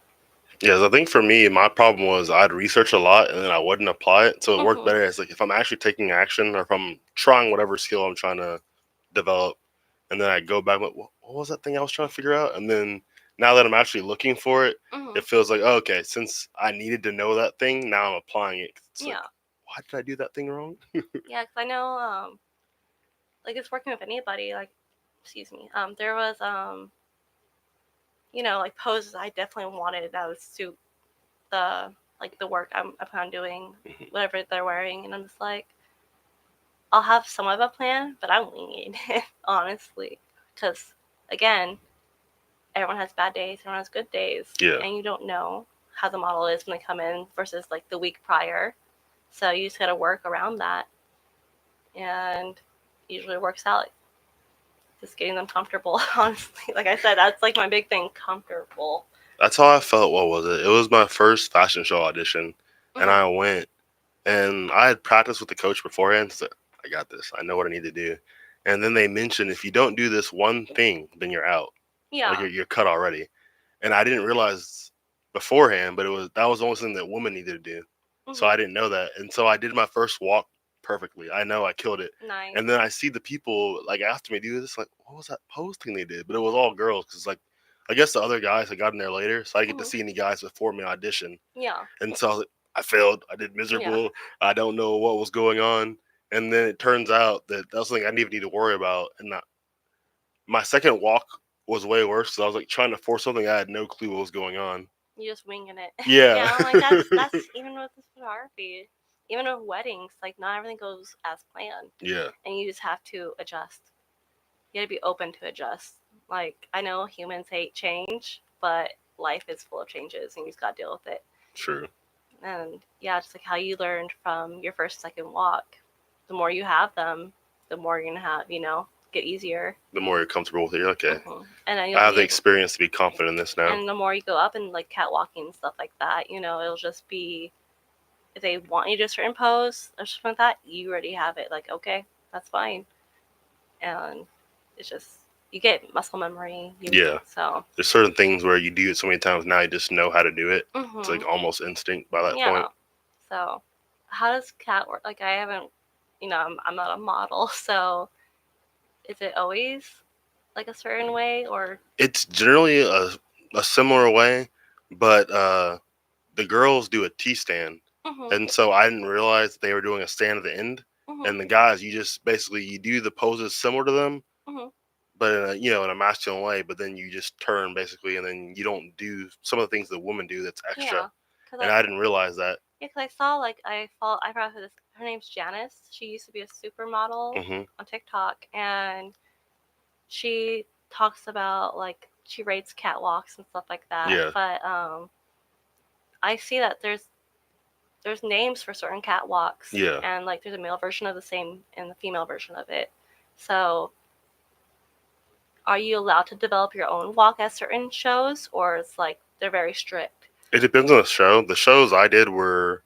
Yes, I think for me, my problem was I'd research a lot and then I wouldn't apply it. So it worked Mhm. better as like if I'm actually taking action or if I'm trying whatever skill I'm trying to develop, and then I go back, like, what was that thing I was trying to figure out? And then now that I'm actually looking for it, Mhm. it feels like, oh, okay, since I needed to know that thing, now I'm applying it. It's like, Yeah. why did I do that thing wrong? Yeah, because I know, like, it's working with anybody. Like, excuse me. There was, like, poses I definitely wanted that would suit the the work I plan on doing, whatever they're wearing, and I'm just like, I'll have some of a plan, but I'm winging it, honestly, because again, everyone has bad days, everyone has good days, Yeah. and you don't know how the model is when they come in versus like the week prior, so you just gotta work around that, and usually it works out. Just getting them comfortable, honestly. Like I said, that's like my big thing, comfortable. That's how I felt. What was it? It was my first fashion show audition, and I went, and I had practiced with the coach beforehand. So I got this. I know what I need to do. And then they mentioned if you don't do this one thing, then you're out. Yeah. Like you're cut already. And I didn't realize beforehand, but that was the only thing that women needed to do. So I didn't know that, and so I did my first walk perfectly. I know I killed it. Nice. And then I see the people like after me do this, like, what was that pose thing they did? But it was all girls because like I guess the other guys had gotten there later, so I didn't get to see any guys before me audition. Yeah. And so I was like, I failed. I did miserable. I don't know what was going on. And then it turns out that was something I didn't even need to worry about. And my second walk was way worse because I was like trying to force something I had no clue what was going on. You just winging it. Yeah. Yeah, I'm like, that's even with this photography. Even with weddings, like not everything goes as planned. Yeah. And you just have to adjust. You gotta be open to adjust. Like, I know humans hate change, but life is full of changes and you just gotta deal with it. True. And yeah, just like how you learned from your first, second walk. The more you have them, the more you're gonna have, get easier. The more you're comfortable with it, you're like, okay. And then I have the experience to be confident in this now. And the more you go up and like catwalking and stuff like that, it'll just be, if they want you to do a certain pose or something like that, you already have it. Like, okay, that's fine. And it's just, you get muscle memory. Yeah. So there's certain things where you do it so many times now you just know how to do it. It's like almost instinct by that point. So how does cat work? Like, I haven't, I'm not a model, so is it always like a certain way, or it's generally a similar way, but the girls do a T-stand, and so I didn't realize they were doing a stand at the end. And the guys, you just basically you do the poses similar to them, but in a masculine way. But then you just turn basically, and then you don't do some of the things that women do that's extra. And I didn't realize that. Yeah, because I saw, like, I forgot who this, her name's Janice. She used to be a supermodel on TikTok, and she talks about, like, she rates catwalks and stuff like that. Yeah. But I see that there's names for certain catwalks. Yeah. And, like, there's a male version of the same and the female version of it. So are you allowed to develop your own walk at certain shows, or it's like they're very strict? It depends on the show. The shows I did were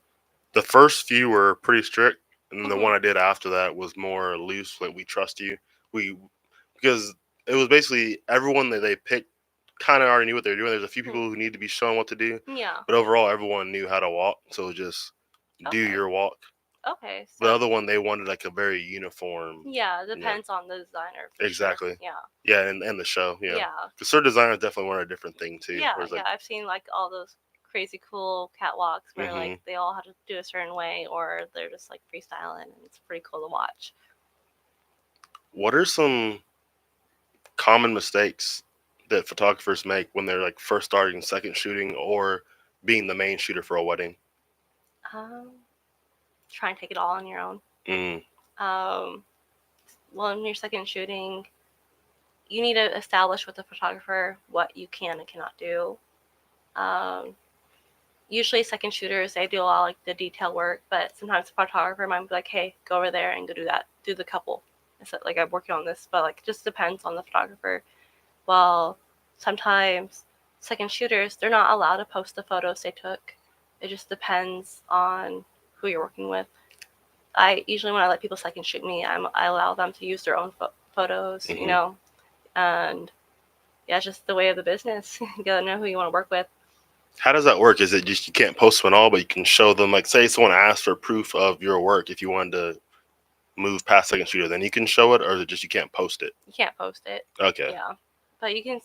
the first few were pretty strict, and then the one I did after that was more loose. Like, we trust you. Because it was basically everyone that they picked kind of already knew what they were doing. There's a few people who need to be shown what to do. Yeah. But overall, everyone knew how to walk. So just do your walk. Okay. So the other one, they wanted like a very uniform. Yeah, it depends on the designer. Exactly. Sure. Yeah. Yeah, and the show. Yeah. Yeah. Because certain designers definitely want a different thing too. Yeah, I've seen like all those crazy cool catwalks where like they all have to do a certain way, or they're just like freestyling, and it's pretty cool to watch. What are some common mistakes that photographers make when they're like first starting second shooting or being the main shooter for a wedding? Try and take it all on your own. Well, in your second shooting, you need to establish with the photographer what you can and cannot do. Usually second shooters, they do a lot like the detail work, but sometimes the photographer might be like, hey, go over there and go do that, do the couple. It's like, I'm working on this, but like, it just depends on the photographer. Well, sometimes second shooters, they're not allowed to post the photos they took. It just depends on who you're working with. I usually, when I let people second shoot me, I allow them to use their own photos, Mhm. you know, and yeah, it's just the way of the business. You gotta know who you want to work with. How does that work? Is it just you can't post them at all, but you can show them, like, say someone asked for proof of your work if you wanted to move past second shooter, then you can show it, or is it just you can't post it? You can't post it. Okay, Yeah, but you can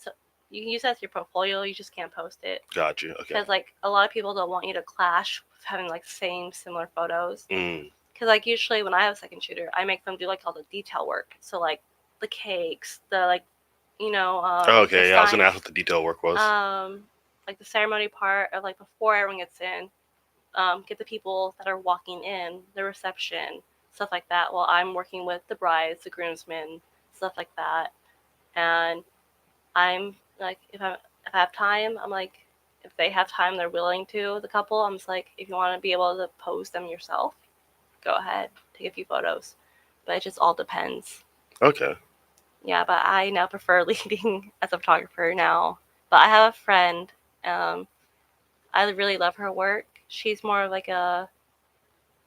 use that as your portfolio. You just can't post it got you. Okay. because like a lot of people don't want you to clash with having like similar photos. Mm. Because like usually when I have a second shooter, I make them do like all the detail work. So like the cakes, the like, you know, Okay, the yeah, I was gonna signs, ask what the detail work was. like the ceremony part of like before everyone gets in, get the people that are walking in, the reception, stuff like that. While I'm working with the brides, the groomsmen, stuff like that. And I'm like, if I have time, I'm like, if they have time, they're willing to, the couple, I'm just like, if you want to be able to pose them yourself, go ahead, take a few photos. But it just all depends. Okay. Yeah, but I now prefer leading as a photographer now. But I have a friend. I really love her work. She's more of like a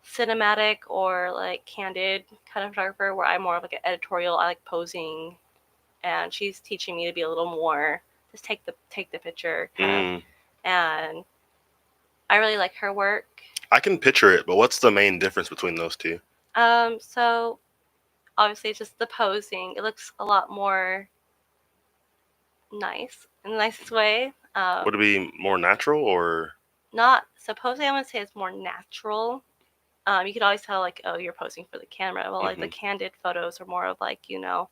cinematic or like candid kind of photographer, where I'm more of like an editorial. I like posing, and she's teaching me to be a little more just take the picture kind of. And I really like her work. I can picture it, but what's the main difference between those two? So obviously it's just the posing. It looks a lot more nice in the nicest way. Would it be more natural or? Not supposedly, I would say it's more natural. You could always tell like, oh, you're posing for the camera. Well, like the candid photos are more of like, you know,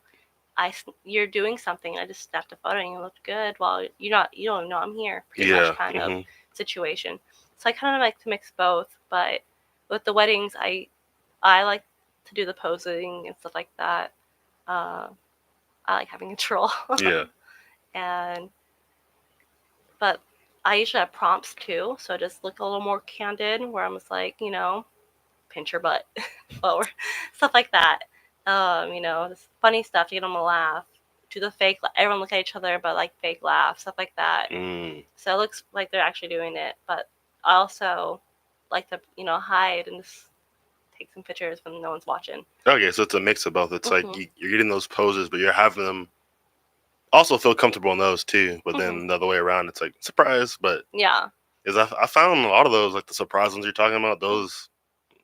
you're doing something. I just snapped a photo and you looked good. Well, you don't even know I'm here. Pretty much kind of situation. So I kind of like to mix both. But with the weddings, I like to do the posing and stuff like that. I like having control. Yeah. But I usually have prompts too, so just look a little more candid, where I'm just like, you know, pinch your butt, or stuff like that. You know, this funny stuff to get them to laugh. Do the fake, everyone look at each other, but like fake laugh, stuff like that. So it looks like they're actually doing it, but I also like to, you know, hide and just take some pictures when no one's watching. Okay, so it's a mix of both. It's like you're getting those poses, but you're having them also feel comfortable in those too. But then the other way around, it's like surprise. But yeah, because I found a lot of those, like the surprise ones you're talking about, those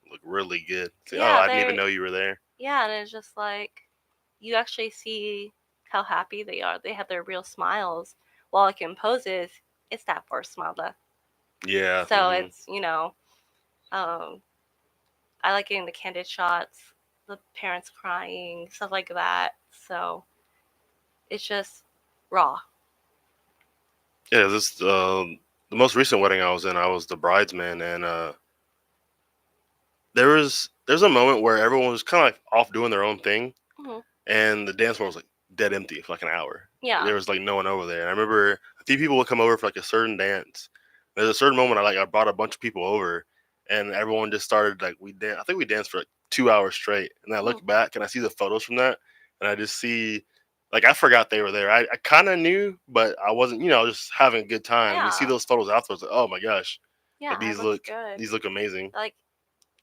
look really good. Like, yeah, oh, I didn't even know you were there. Yeah, and it's just like you actually see how happy they are. They have their real smiles. While like in poses, it's that forced smile. Yeah. So it's, you know, I like getting the candid shots, the parents crying, stuff like that. So it's just raw. Yeah, this the most recent wedding I was in, I was the bridesman, and there's a moment where everyone was kind of like off doing their own thing, and the dance floor was like dead empty for like an hour. Yeah. There was like no one over there. And I remember a few people would come over for like a certain dance. There's a certain moment I brought a bunch of people over, and everyone just started like I think we danced for like 2 hours straight. And I look back and I see the photos from that, and I just see like I forgot they were there. I kind of knew, but I wasn't. You know, just having a good time. You see those photos afterwards, like, oh my gosh, Yeah, like, good. these look amazing. Like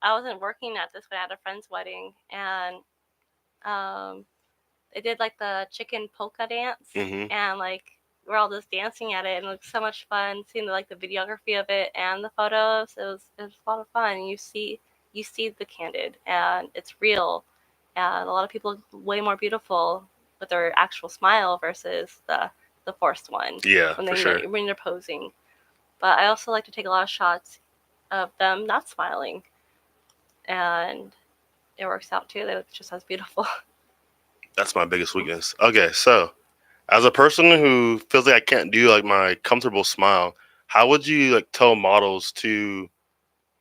I wasn't working at this, but I had a friend's wedding, and they did like the chicken polka dance, and like we're all just dancing at it, and it was so much fun seeing the videography of it and the photos. It was a lot of fun. You see the candid, and it's real, and a lot of people look way more beautiful with their actual smile versus the forced one. Yeah, when for sure. When they're posing. But I also like to take a lot of shots of them not smiling, and it works out too. They look just as beautiful. That's my biggest weakness. Okay, so as a person who feels like I can't do like my comfortable smile, how would you like tell models to,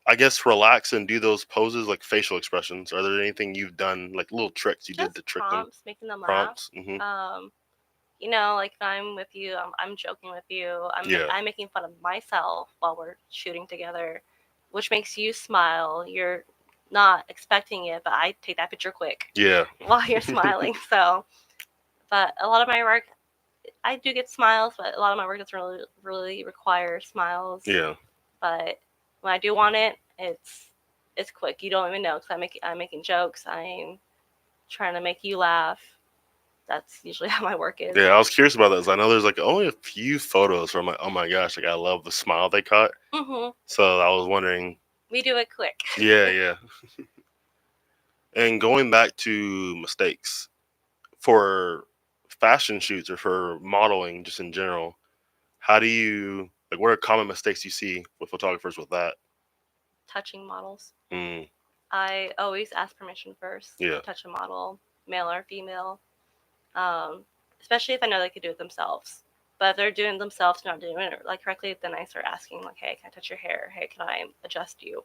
I guess, relax and do those poses like facial expressions? Are there anything you've done, like little tricks you did to trick them? Making them Prompts. laugh. You know, like if I'm with you, I'm joking with you. I'm making fun of myself while we're shooting together, which makes you smile. You're not expecting it, but I take that picture quick. Yeah. While you're smiling. So, but a lot of my work, I do get smiles, but a lot of my work doesn't really require smiles. Yeah. But when I do want it, it's quick. You don't even know because I'm making jokes. I'm trying to make you laugh. That's usually how my work is. Yeah, I was curious about that. 'Cause I know there's like only a few photos where I'm like, oh my gosh, like I love the smile they caught. So I was wondering. We do it quick. Yeah, yeah. And going back to mistakes for fashion shoots or for modeling, just in general, how do you like? What are common mistakes you see with photographers with that? Touching models. Mm, I always ask permission first yeah. to touch a model, male or female, especially if I know they could do it themselves. But if they're doing it themselves, not doing it like correctly, then I start asking like, "Hey, can I touch your hair? Hey, can I adjust you?"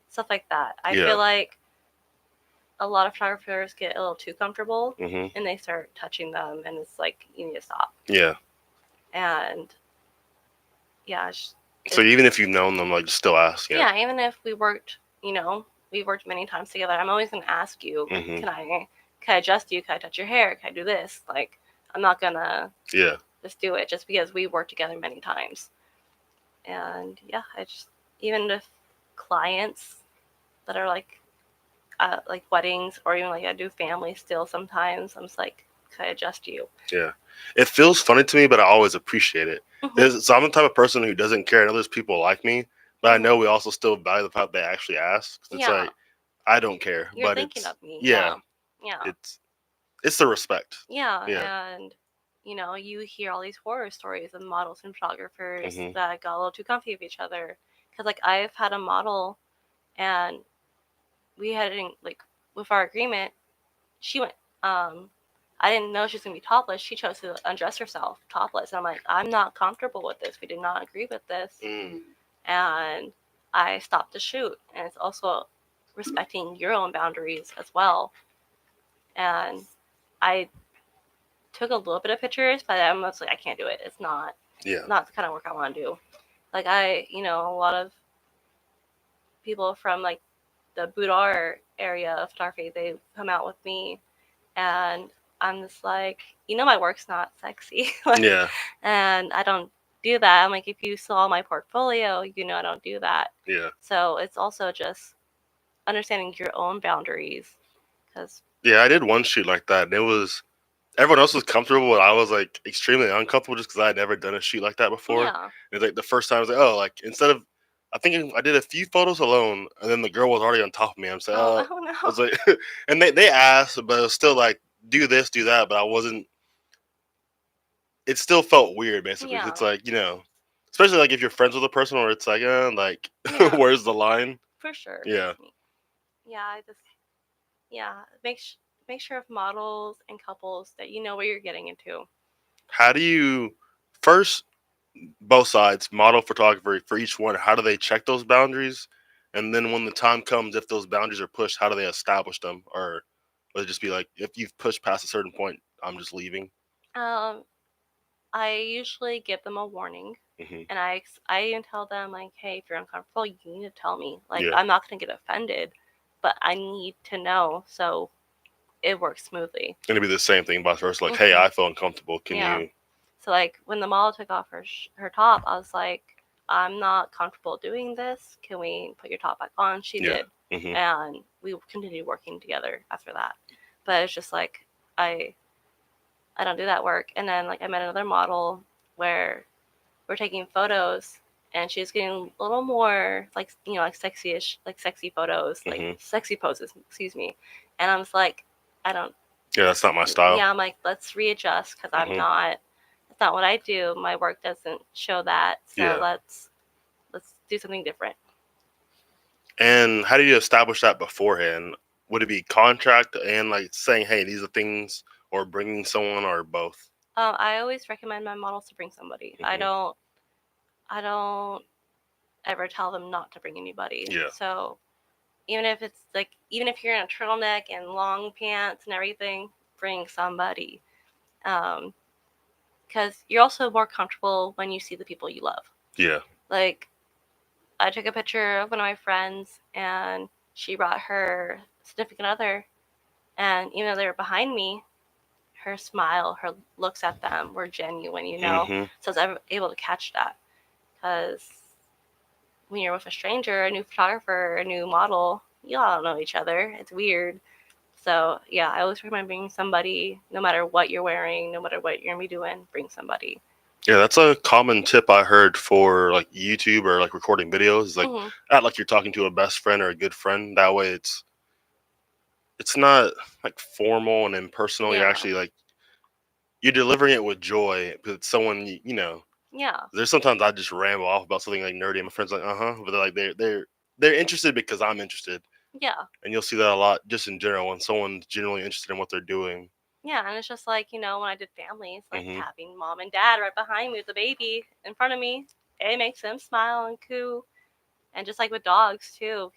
Stuff like that. I Yeah. feel like a lot of photographers get a little too comfortable Mm-hmm. and they start touching them, and it's like you need to stop. Yeah. And yeah, So even if you've known them, like, just still ask. yeah, even if we worked, we worked many times together, I'm always gonna ask you, Mhm. can I adjust you? Can I touch your hair? Can I do this? Like, I'm not gonna Yeah. just do it just because we worked together many times. And yeah, I just even with clients that are like weddings or even like I do family still sometimes, I'm just like, can I adjust you? Yeah. It feels funny to me, but I always appreciate it. Mhm. So I'm the type of person who doesn't care. I know there's people like me, but I Mhm. know we also still value the fact they actually ask. 'Cause it's Yeah, like I don't care, you're but thinking it's of me. yeah, Yeah. it's the respect. Yeah, Yeah. and you hear all these horror stories of models and photographers Mhm. that got a little too comfy with each other. Because like I've had a model, and we had like with our agreement, she went. I didn't know she was gonna be topless. She chose to undress herself topless, and I'm like, I'm not comfortable with this. We did not agree with this, and I stopped the shoot. And it's also respecting your own boundaries as well. And I took a little bit of pictures, but I'm mostly I can't do it. It's not the kind of work I want to do. Like a lot of people from like the boudoir area of photography, they come out with me, and I'm just like, my work's not sexy. Like, Yeah. and I don't do that. I'm like, if you saw my portfolio, I don't do that. Yeah. So it's also just understanding your own boundaries, because Yeah, I did one shoot like that, and it was everyone else was comfortable, and I was like extremely uncomfortable just because I had never done a shoot like that before. yeah, And it's like the first time I was like, oh, like instead of I think I did a few photos alone, and then the girl was already on top of me. I'm saying, oh I no, was like, and they asked, but it was still like do this, do that, but I wasn't. It still felt weird, basically. 'Cause yeah, it's like especially like if you're friends with a person, or it's like yeah, where's the line? for sure. Yeah. Yeah, I just make sure of models and couples that you know what you're getting into. How do you first both sides, model photographer for each one, how do they check those boundaries? And then when the time comes, if those boundaries are pushed, how do they establish them? Or would it just be like, if you've pushed past a certain point, I'm just leaving? Um, I usually give them a warning, Hmm. and I even tell them like, hey, if you're uncomfortable, you need to tell me. Like, Yeah. I'm not gonna get offended, but I need to know so it works smoothly. It's going to be the same thing, vice versa. Like, hey, I feel uncomfortable. Can Yeah. you? So like when the model took off her top, I was like, I'm not comfortable doing this. Can we put your top back on? She Yeah. did, Hmm. and we continued working together after that. But it's just like I I don't do that work. And then like I met another model where we're taking photos, and she's getting a little more like like sexy-ish, like sexy photos, like Hmm. sexy poses, excuse me. And I'm just like, I don't. Yeah, that's not my style. Yeah, I'm like, let's readjust because I'm Hmm. not. It's not what I do. My work doesn't show that. So Yeah. let's do something different. And how do you establish that beforehand? Would it be contract and like saying, hey, these are things, or bringing someone, or both? I always recommend my models to bring somebody. Hmm. I don't ever tell them not to bring anybody. Yeah. So even if you're in a turtleneck and long pants and everything, bring somebody. Because you're also more comfortable when you see the people you love. Yeah. Like, I took a picture of one of my friends, and she brought her significant other, and even though they were behind me, her smile, her looks at them were genuine, Mm-hmm. So I was able to catch that. Because when you're with a stranger, a new photographer, a new model, you all don't know each other. It's weird. So yeah, I always recommend bringing somebody, no matter what you're wearing, no matter what you're gonna be doing, bring somebody. Yeah, that's a common tip I heard for like YouTube or like recording videos. Is like act like you're talking to a best friend or a good friend. That way, it's not like formal and impersonal. You're Yeah. actually like you're delivering it with joy because it's someone you know. Yeah. There's sometimes I just ramble off about something like nerdy, and my friends are like, but they're like they're interested because I'm interested, Yeah. and you'll see that a lot just in general when someone's genuinely interested in what they're doing. Yeah, and it's just like, when I did families, like Mhm. having mom and dad right behind me with the baby in front of me, it makes them smile and coo. And just like with dogs too,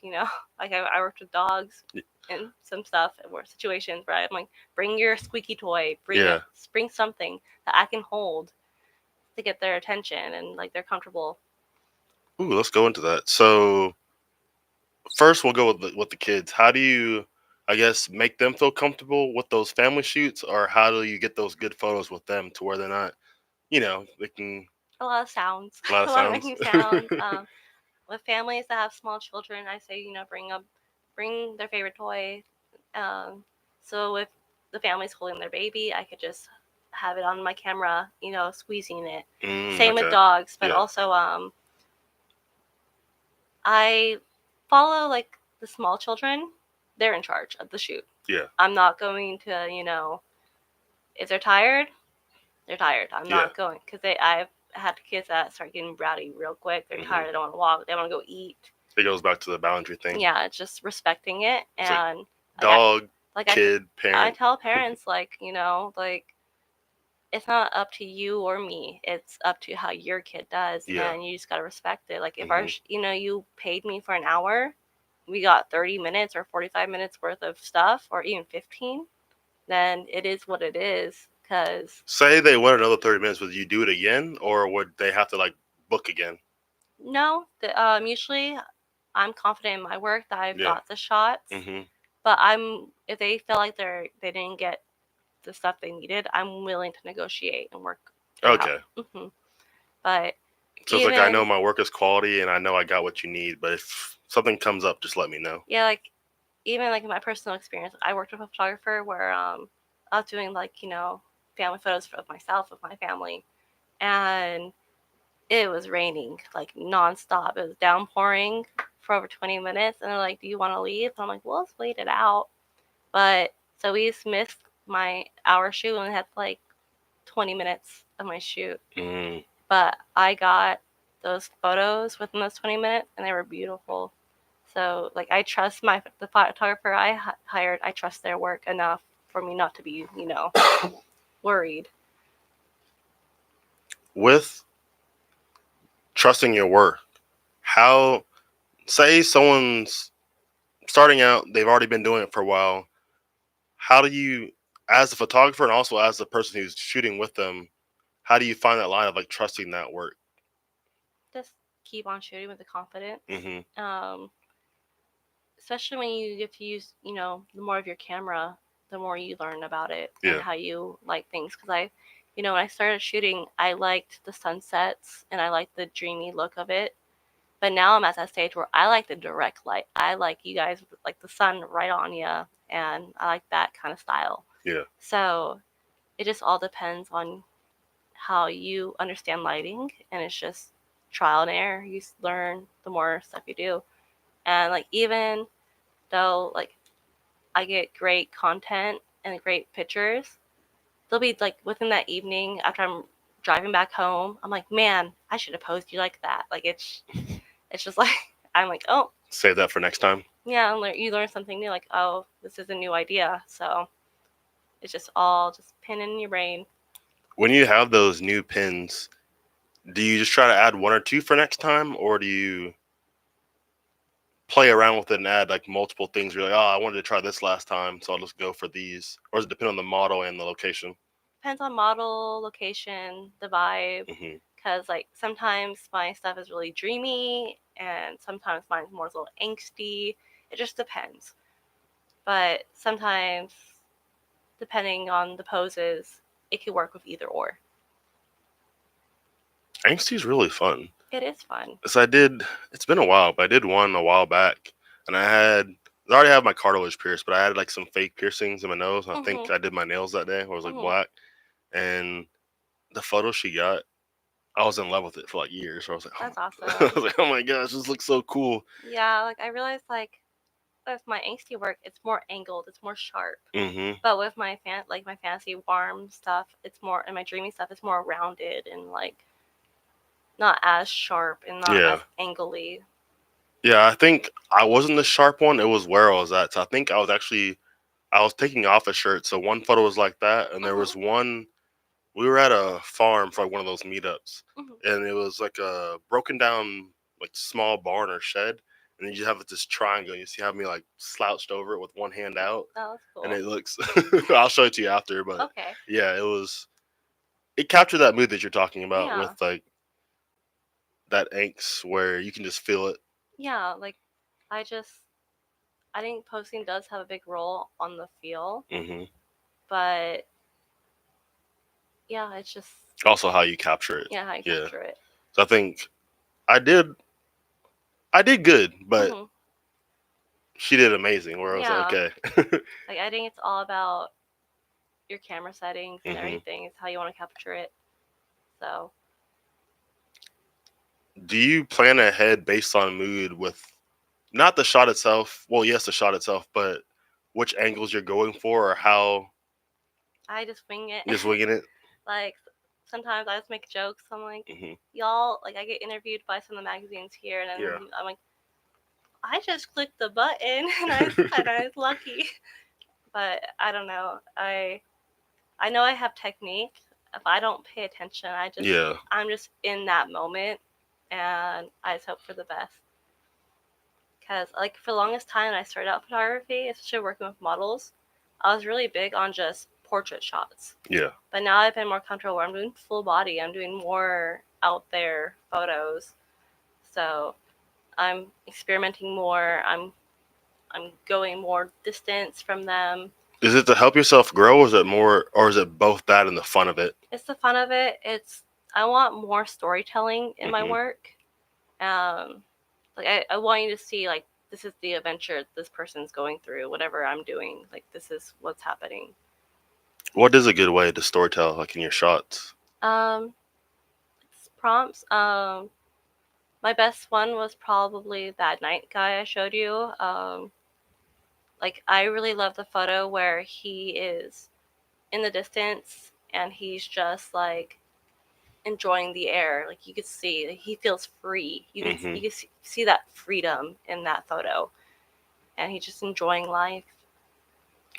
like I worked with dogs and some stuff or situations where I'm like, bring your squeaky toy, Yeah. bring something that I can hold to get their attention and like they're comfortable. Ooh, let's go into that. So first, we'll go with the kids. How do you, I guess, make them feel comfortable with those family shoots, or how do you get those good photos with them to where they're not, they can A lot of sounds, a lot a of lot of sounds. making sounds. With families that have small children, I say, bring their favorite toy. So if the family's holding their baby, I could just have it on my camera, squeezing it. Same with Okay. dogs, but Yeah. also I follow like the small children. They're in charge of the shoot. Yeah. I'm not going to, if they're tired, they're tired. I'm Yeah. not going because I've had kids that start getting rowdy real quick. They're tired. They don't want to walk. They want to go eat. It goes back to the boundary thing. Yeah, it's just respecting it. It's like And dog, like kid, I parent. tell parents like, like it's not up to you or me. It's up to how your kid does, Yeah. and you just gotta respect it. Like if you paid me for an hour, we got 30 minutes or 45 minutes worth of stuff, or even 15. Then it is what it is. Cause Say they went another 30 minutes, would you do it again, or would they have to like book again? no, usually I'm confident in my work that I've Yeah. got the shots. But if they feel like they didn't get the stuff they needed, I'm willing to negotiate and work. Okay. But So it's like I know my work is quality and I know I got what you need, but if something comes up, just let me know. Yeah, like even like in my personal experience, I worked with a photographer where I was doing like family photos of myself with my family, and it was raining like nonstop. It was downpouring for over 20 minutes, and they're like, "Do you want to leave?" And I'm like, "Well, let's wait it out." But so we just missed my hour shoot and had like 20 minutes of my shoot. But I got those photos within those 20 minutes, and they were beautiful. So like I trust the photographer I hired. I trust their work enough for me not to be worried. With trusting your work, how say someone's starting out, they've already been doing it for a while. How do you, as a photographer and also as the person who's shooting with them, how do you find that line of like trusting that work? Just keep on shooting with the confidence. Especially when you get to use, the more of your camera, the more you learn about it and how you like things. Because when I started shooting, I liked the sunsets and I liked the dreamy look of it. But now I'm at that stage where I like the direct light. I like you guys, like the sun right on you, and I like that kind of style. Yeah. So it just all depends on how you understand lighting, and it's just trial and error. You learn the more stuff you do. And like even though like I get great content and great pictures, they'll be like within that evening after I'm driving back home, I'm like, man, I should have posed you like that. Like it's just like I'm like, oh, save that for next time. Yeah, you learn something new. Like, oh, this is a new idea. So it's just all just pinning in your brain. When you have those new pins, do you just try to add one or two for next time, or do you play around with it and add like multiple things? You're like, oh, I wanted to try this last time, so I'll just go for these. Or does it depend on the model and the location? Depends on model, location, the vibe. Because like sometimes my stuff is really dreamy, and sometimes mine's more a little angsty. It just depends. But sometimes depending on the poses, it could work with either or. Angsty's really fun. It is fun. So it's been a while, but I did one a while back, and I already have my cartilage pierced, but I had like some fake piercings in my nose. And I think I did my nails that day, where it was like black, and the photo she got, I was in love with it for like years. So I was like, That's awesome. I was like, oh my gosh, this looks so cool. Yeah, like I realized like with my angsty work, it's more angled, it's more sharp. Mm-hmm. But with my my fantasy warm stuff, it's more, and my dreamy stuff, it's more rounded and like not as sharp and not as angly. Yeah, I think I wasn't the sharp one. It was where I was at. So I think I was taking off a shirt. So one photo was like that, and there was one. We were at a farm for like one of those meetups, and it was like a broken down like small barn or shed, and then you have this triangle. You see how me like slouched over it with one hand out. Oh, that's cool. And it looks. I'll show it to you after, but okay. Yeah, it captured that mood that you're talking about with like that angst where you can just feel it. Yeah, like I think posting does have a big role on the feel, but yeah, it's just also how you capture it. Yeah, how you capture it. So I think I did good, but she did amazing. Where I was like, okay. Like I think it's all about your camera settings and everything. It's how you want to capture it. So, do you plan ahead based on mood with not the shot itself? Well, yes, the shot itself, but which angles you're going for, or how? I just wing it. Just winging it. Like sometimes I just make jokes. I'm like, y'all, like I get interviewed by some of the magazines here, and then I'm like, I just clicked the button and I was lucky. But I don't know. I know I have technique. If I don't pay attention, I'm just in that moment, and I just hope for the best. Because like for the longest time when I started out photography, especially working with models, I was really big on just portrait shots. Yeah. But now I've been more comfortable where I'm doing full body. I'm doing more out there photos. So I'm experimenting more. I'm going more distance from them. Is it to help yourself grow, or is it both that and the fun of it? It's the fun of it. I want more storytelling in my work. Like I want you to see like this is the adventure this person's going through, whatever I'm doing. Like this is what's happening. What is a good way to storytell like in your shots? It's prompts. My best one was probably that night guy I showed you. Like I really love the photo where he is in the distance and he's just like enjoying the air. Like you could see he feels free. You can see that freedom in that photo, and he's just enjoying life.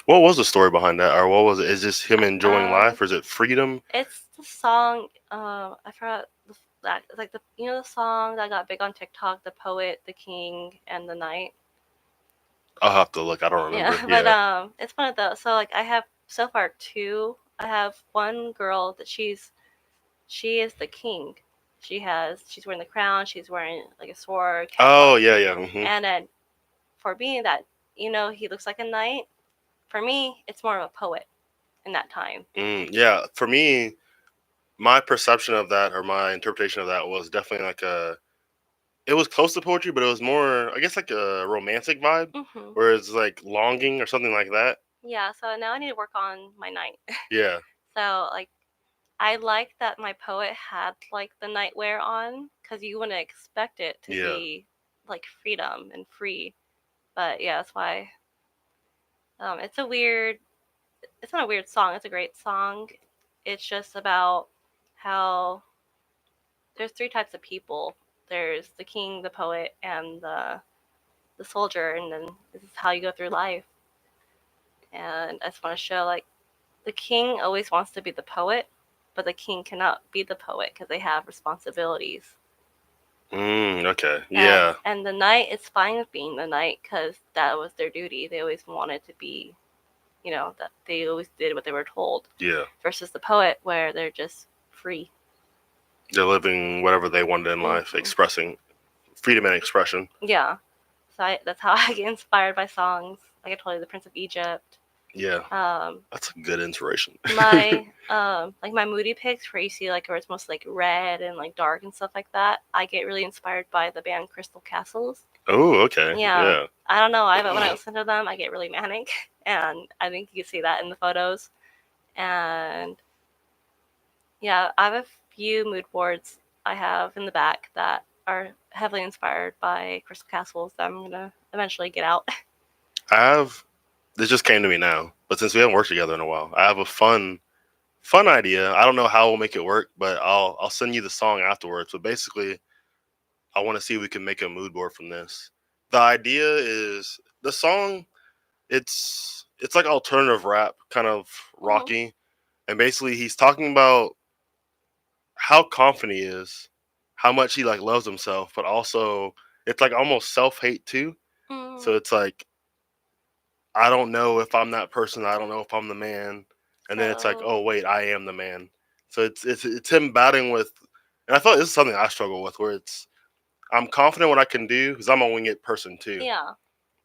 What was the story behind that, or what was it? Is this him enjoying life, or is it freedom? It's the song. I forgot that. It's like the song that got big on TikTok, "The Poet, the King, and the Knight." I'll have to look. I don't remember. Yeah, but it's one of those. So like I have so far two. I have one girl that she is the king. She's wearing the crown. She's wearing like a sword. Oh yeah. And then for me that he looks like a knight. For me, it's more of a poet in that time. Yeah, for me, my perception of that or my interpretation of that was definitely like it was close to poetry, but it was more, I guess, like a romantic vibe, where it's like longing or something like that. Yeah, so now I need to work on my knight. Yeah. So, like, I like that my poet had, like, the nightwear on, because you wouldn't expect it to be, like, freedom and free. But, yeah, that's why. It's not a weird song. It's a great song. It's just about how there's three types of people. There's the king, the poet, and the soldier, and then this is how you go through life. And I just want to show, like, the king always wants to be the poet, but the king cannot be the poet because they have responsibilities. Okay. Yeah. And the knight is fine with being the knight because that was their duty. They always wanted to be, that they always did what they were told. Yeah. Versus the poet where they're just free. They're living whatever they wanted in life, expressing freedom and expression. Yeah. So that's how I get inspired by songs. Like I told you, The Prince of Egypt. Yeah, Um, that's a good inspiration. my like my moody pics where you see like where it's most like red and like dark and stuff like that, I get really inspired by the band Crystal Castles. Oh, okay. Yeah, Yeah. I don't know. But when I listen to them, I get really manic, and I think you can see that in the photos. And yeah, I have a few mood boards I have in the back that are heavily inspired by Crystal Castles that I'm gonna eventually get out. I have. This just came to me now, but since we haven't worked together in a while, I have a fun idea. I don't know how we'll make it work, but I'll send you the song afterwards. But basically, I want to see if we can make a mood board from this. The idea is the song. It's like alternative rap, kind of Mhm. rocky, and basically he's talking about how confident he is, how much he like loves himself, but also it's like almost self hate too. Mm. So it's like I don't know if I'm that person. I don't know if I'm the man. And then it's like, So oh wait, I am the man. So it's him battling with, and I thought this is something I struggle with, where it's I'm confident what I can do because I'm a wing it person too, yeah,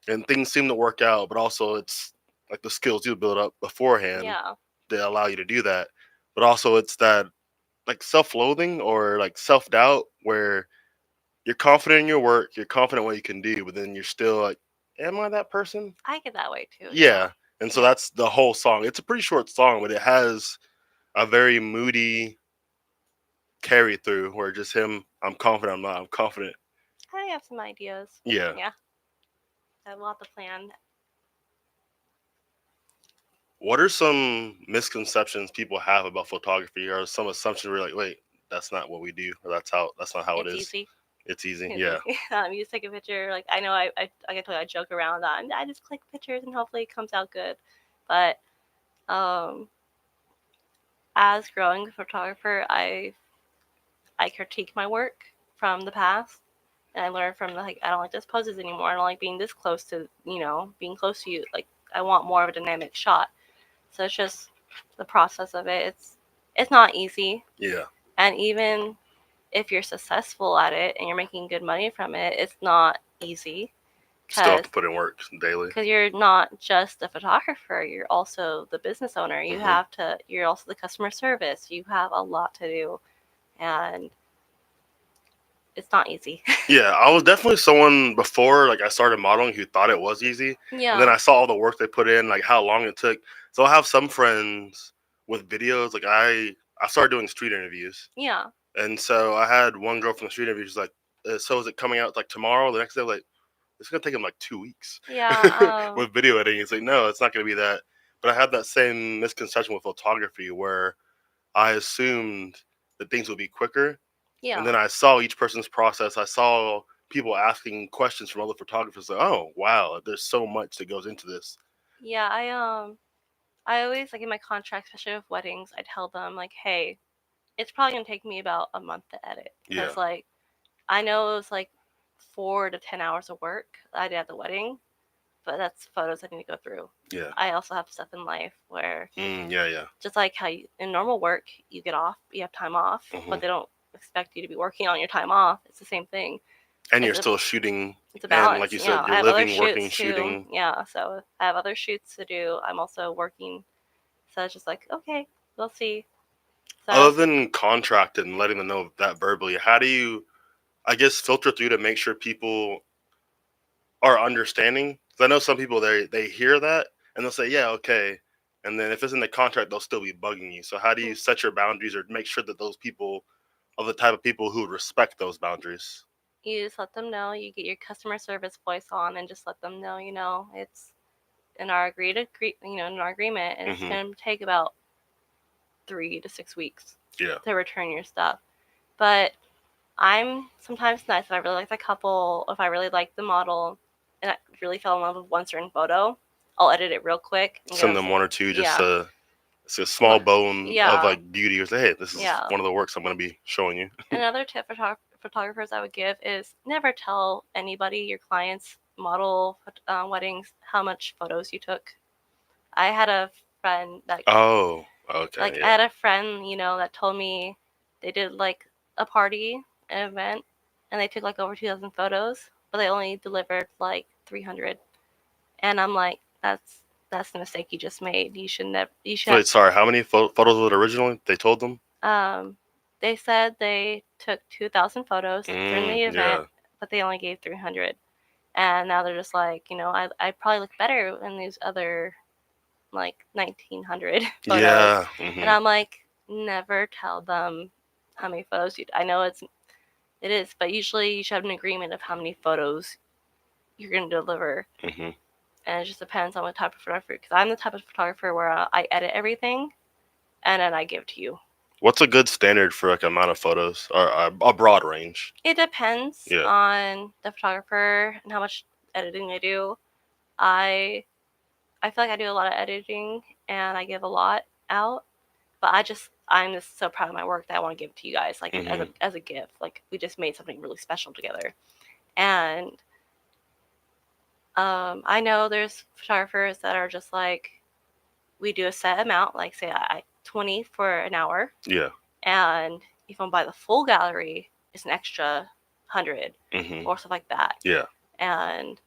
and things seem to work out. But also it's like the skills you build up beforehand yeah, that allow you to do that. But also it's that like self-loathing or like self-doubt where you're confident in your work, you're confident what you can do, but then you're still like, am I that person? I get that way too. Yeah, Yeah. And so yeah. that's the whole song. It's a pretty short song, but it has a very moody carry through where just him, I'm confident, I'm not, I'm confident. I have some ideas. Yeah. Yeah, I have a lot to plan. What are some misconceptions people have about photography or some assumptions where you're like, wait, that's not what we do, or that's not how it It's is. easy. It's easy. It's Yeah. easy. You just take a picture. Like I know I tell you I joke around on. I just click pictures and hopefully it comes out good. But um, as growing photographer, I critique my work from the past, and I learned from like I don't like this poses anymore. I don't like being this close to being close to you. Like I want more of a dynamic shot. So it's just the process of it. It's not easy, Yeah. and even if you're successful at it and you're making good money from it, it's not easy Still have because to put in work daily. you're not just a photographer, you're also the business owner. Hmm. You're also the customer service. You have a lot to do, and it's not easy. Yeah, I was definitely someone before like I started modeling who thought it was easy, and then Yeah, I saw all the work they put in, like how long it took. So I have some friends with videos. Like I started doing street interviews, yeah, and so I had one girl from the street interview. She's like, "So is it coming out like tomorrow?" The next day, I'm like, it's gonna take him like 2 weeks yeah. with video editing. It's like, no, it's not gonna be that. But I had that same misconception with photography where I assumed that things would be quicker, and Yeah, then I saw each person's process. I saw people asking questions from other photographers. Like, oh wow, there's so much that goes into this. yeah. I always like in my contract, especially with weddings, I tell them like, hey, it's probably gonna take me about a month to edit Yeah, because like I know it was like 4 to 10 hours of work I did at the wedding, but that's photos I need to go through. yeah, I also have stuff in life where yeah, yeah. just like how in normal work you get off, you have time off, Hmm. but they don't expect you to be working on your time off. It's the same thing. And you're It's a still shooting, it's a and like balance. you said, I you're have other living, working, shoots too. shooting. Yeah, so I have other shoots to do. I'm also working, so it's just like okay, we'll see. So Other than contracted and letting them know that verbally, how do you, I guess, filter through to make sure people are understanding? Because I know some people they hear that and they'll say, yeah, okay, and then if it's in the contract, they'll still be bugging you. So how do you set your boundaries or make sure that those people are the type of people who would respect those boundaries? you just let them know. You get your customer service voice on and just let them know. It's in our in our agreement, and it's Hmm. going to take about 3 to 6 weeks Yeah. to return your stuff. But I'm sometimes nice if I really like the couple, if I really like the model, and I really fell in love with one certain photo, I'll edit it real quick and get Send them them sent. one or two just Yeah, to it's a small bone of yeah, like beauty or say, hey, this is yeah. one of the works I'm going to be showing you. Another tip for photographers I would give is never tell anybody, your clients, model weddings, how much photos you took. I had a friend that Oh, okay, I yeah, had a friend, that told me they did like a party, an event, and they took like over 2,000 photos, but they only delivered like 300. And I'm like, that's that's the mistake you just made. You should never. You should. Wait, sorry. How many photos was it originally? They told them. They said they took 2,000 photos during the event, Yeah. but they only gave 300. And now they're just like, I probably look better in these other like 1,900 photos. Yeah. And I'm like, never tell them how many photos you. I know it is, but usually you should have an agreement of how many photos you're going to deliver. Mm-hmm. And it just depends on what type of photographer. Because I'm the type of photographer where I edit everything, and then I give to you. What's a good standard for like amount of photos or a broad range? It depends on the photographer and how much editing they do. I feel like I do a lot of editing and I give a lot out, but I'm just so proud of my work that I want to give it to you guys, like as a gift. Like we just made something really special together, and I know there's photographers that are just like, we do a set amount, like say 20 for an hour. Yeah. And if I'm buy the full gallery, it's an extra 100 or stuff like that. Yeah. And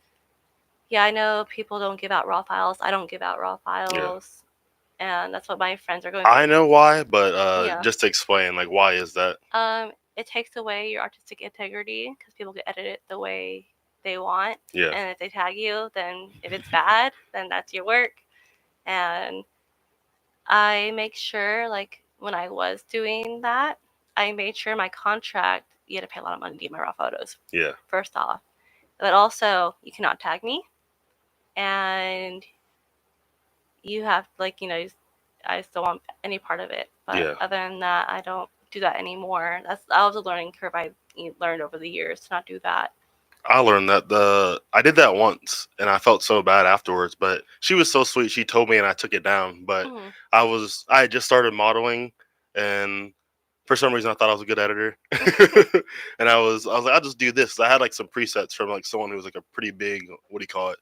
yeah, I know people don't give out raw files. I don't give out raw files. Yeah. And that's what my friends are going through. I know why, but just to explain, like, why is that? It takes away your artistic integrity because people can edit it the way they want. Yeah. And if they tag you, then if it's bad, then that's your work. And I make sure, like, when I was doing that, I made sure my contract, you had to pay a lot of money to get my raw photos. Yeah. First off. But also, you cannot tag me. And you have, like, I still want any part of it. But other than that, I don't do that anymore. That was a learning curve I learned over the years to not do that. I learned that I did that once and I felt so bad afterwards, but she was so sweet. She told me and I took it down, but I had just started modeling and for some reason I thought I was a good editor. And I was like, I'll just do this. I had like some presets from like someone who was like a pretty big, what do you call it?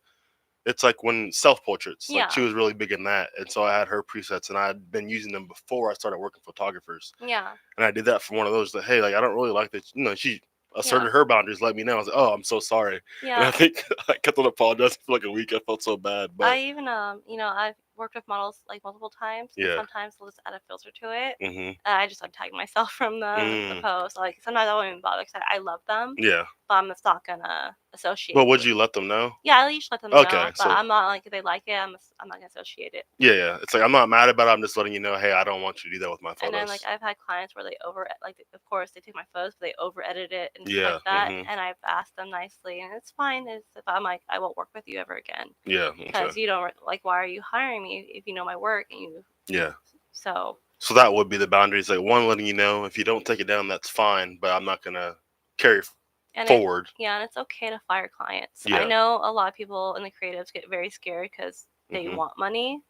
It's like when self-portraits, like she was really big in that. And so I had her presets and I had been using them before I started working with photographers. Yeah. And I did that for one of those that, hey, like, I don't really like this. She asserted her boundaries, let me know. I was like, oh, I'm so sorry. Yeah. And I think I kept on apologizing for like a week. I felt so bad. But I even, I've worked with models like multiple times. Yeah. Sometimes they'll just add a filter to it. Mm-hmm. I just untag myself from the post. Like sometimes I won't even bother because I love them. Yeah. But I'm just not gonna associate. But would you let them know? Yeah, I usually let them know. But so I'm not like, if they like it, I'm not gonna associate it. Yeah. It's like I'm not mad about it. I'm just letting you know, hey, I don't want you to do that with my photos. And then like I've had clients where they of course they take my photos, but they over edit it and stuff like that. Mm-hmm. And I've asked them nicely, and it's fine. If I'm like, I won't work with you ever again. Yeah. Because you don't like, why are you hiring me if you know my work and you? Yeah. So that would be the boundaries. Like one, letting you know if you don't take it down, that's fine, but I'm not gonna carry forward. And it's okay to fire clients. Yeah. I know a lot of people in the creatives get very scared because they want money,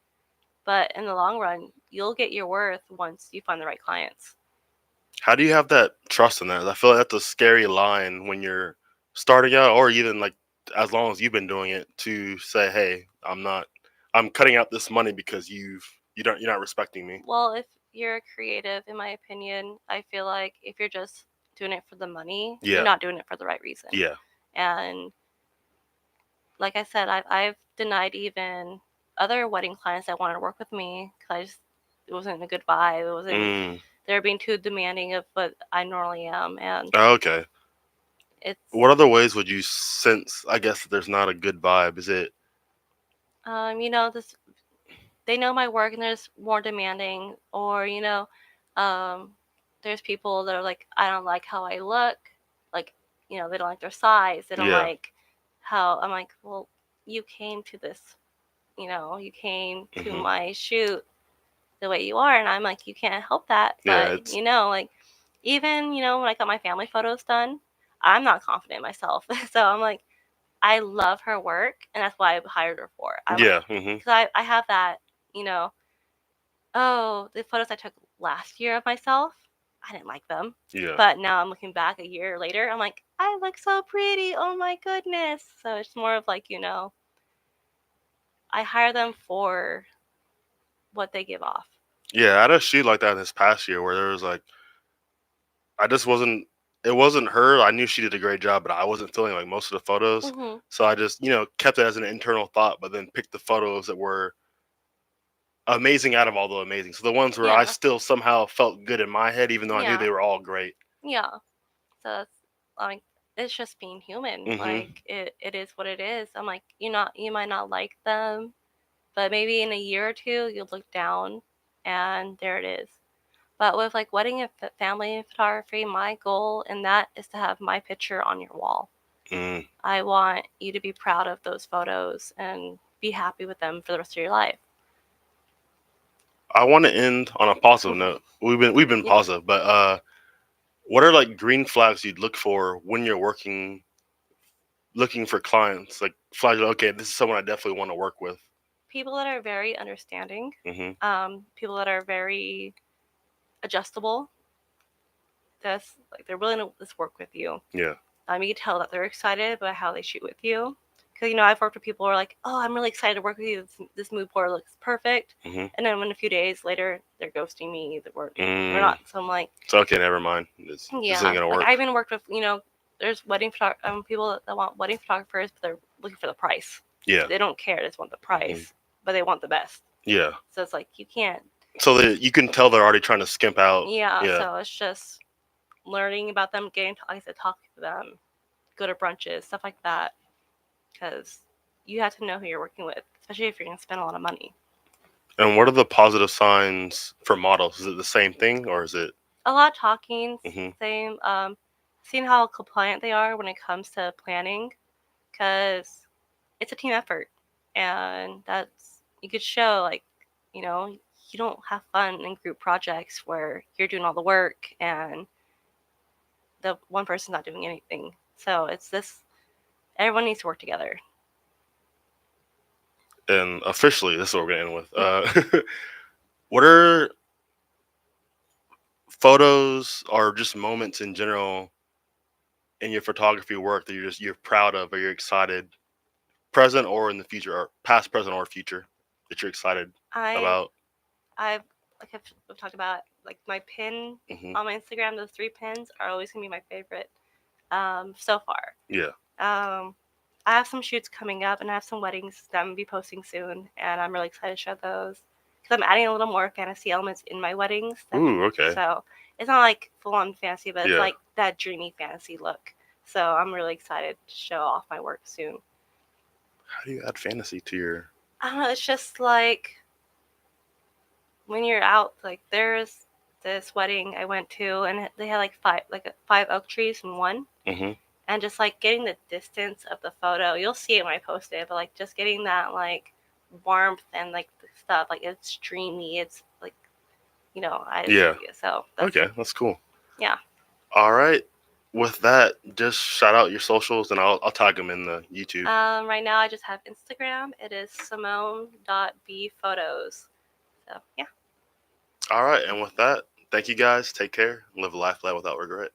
but in the long run, you'll get your worth once you find the right clients. How do you have that trust in that? I feel like that's a scary line when you're starting out, or even like as long as you've been doing it, to say, hey, I'm cutting out this money because you're not respecting me. Well, if you're a creative, in my opinion, I feel like if you're just doing it for the money, you're not doing it for the right reason. Yeah. And like I said, I've denied even other wedding clients that wanted to work with me because it wasn't a good vibe. It wasn't. They're being too demanding of what I normally am. And okay. What other ways would you sense, I guess, that there's not a good vibe? Is it? They know my work and they're just more demanding, or there's people that are like, I don't like how I look, like, they don't like their size, they don't like how I'm like, well, you came to this, you came to my shoot the way you are, and I'm like, you can't help that. But like, even when I got my family photos done, I'm not confident in myself. So I'm like, I love her work, and that's why I hired her for it. Because I have that, the photos I took last year of myself, I didn't like them. Yeah. But now I'm looking back a year later, I'm like, I look so pretty. Oh my goodness. So it's more of like, I hire them for what they give off. Yeah, I had a shoot like that this past year where there was like, I just wasn't it wasn't her. I knew she did a great job, but I wasn't feeling like most of the photos. Mhm. So I just, kept it as an internal thought, but then picked the photos that were amazing out of all the amazing. So the ones where I Yeah. still somehow felt good in my head, even though I knew Yeah. they were all great. Yeah. So that's like it's just being human. Hmm. Like it is what it is. I'm like you might not like them, but maybe in a year or two you'll look down and there it is. But with like wedding and family photography, my goal in that is to have my picture on your wall. Mm. I want you to be proud of those photos and be happy with them for the rest of your life. I want to end on a positive note. We've been Yeah. positive, but what are like green flags you'd look for when you're looking for clients? Like flags, okay, this is someone I definitely want to work with. People that are very understanding, Hmm. people that are very adjustable. That's like they're willing to just work with you. Yeah. You can tell that they're excited about how they shoot with you. Because I've worked with people who are like, "Oh, I'm really excited to work with you. This mood board looks perfect," Hmm. and then when a few days later they're ghosting me, we're Mm. not. So I'm like, So okay, never mind. This isn't yeah. gonna Like work. I even worked with there's people that want wedding photographers, but they're looking for the price. Yeah. They don't care; they just want the Hmm. price, but they want the best. Yeah. So it's like you can't. So that you can tell they're already trying to skimp out. Yeah. Yeah. So it's just learning about them, getting like I said, talking to them, go to brunches, stuff like that, because you have to know who you're working with, especially if you're going to spend a lot of money. And what are the positive signs for models? Is it the same thing or is it? A lot of talking, Hmm. same, seeing how compliant they are when it comes to planning, because it's a team effort, and that's you could show like, you know, you don't have fun in group projects where you're doing all the work and the one person's not doing anything. So it's this everyone needs to work together. And officially, this is what we're gonna end with. Yeah. What are photos or just moments in general in your photography work that you're proud of or you're excited, present or in the future, or past, present, or future, that you're excited I about? I've like I've talked about like my pin Hmm. on my Instagram. Those 3 pins are always gonna be my favorite so far. Yeah. Um, I have some shoots coming up, and I have some weddings that I'm gonna be posting soon, and I'm really excited to show those because I'm adding a little more fantasy elements in my weddings. Ooh. Okay. So it's not like full on fantasy, but it's Yeah. like that dreamy fantasy look. So I'm really excited to show off my work soon. How do you add fantasy to your? I don't know. It's just like when you're out, like there's this wedding I went to, and they had like five oak trees in one, Hmm. and just like getting the distance of the photo, you'll see it when I post it, but like just getting that like warmth and like the stuff, like it's dreamy, it's like Yeah. so that's Okay, that's cool. yeah. All right. With that, just shout out your socials, and I'll tag them in the YouTube. Right now I just have Instagram. It is simone.bphotos. So yeah. All right, and with that, thank you guys. Take care. Live a life without regret.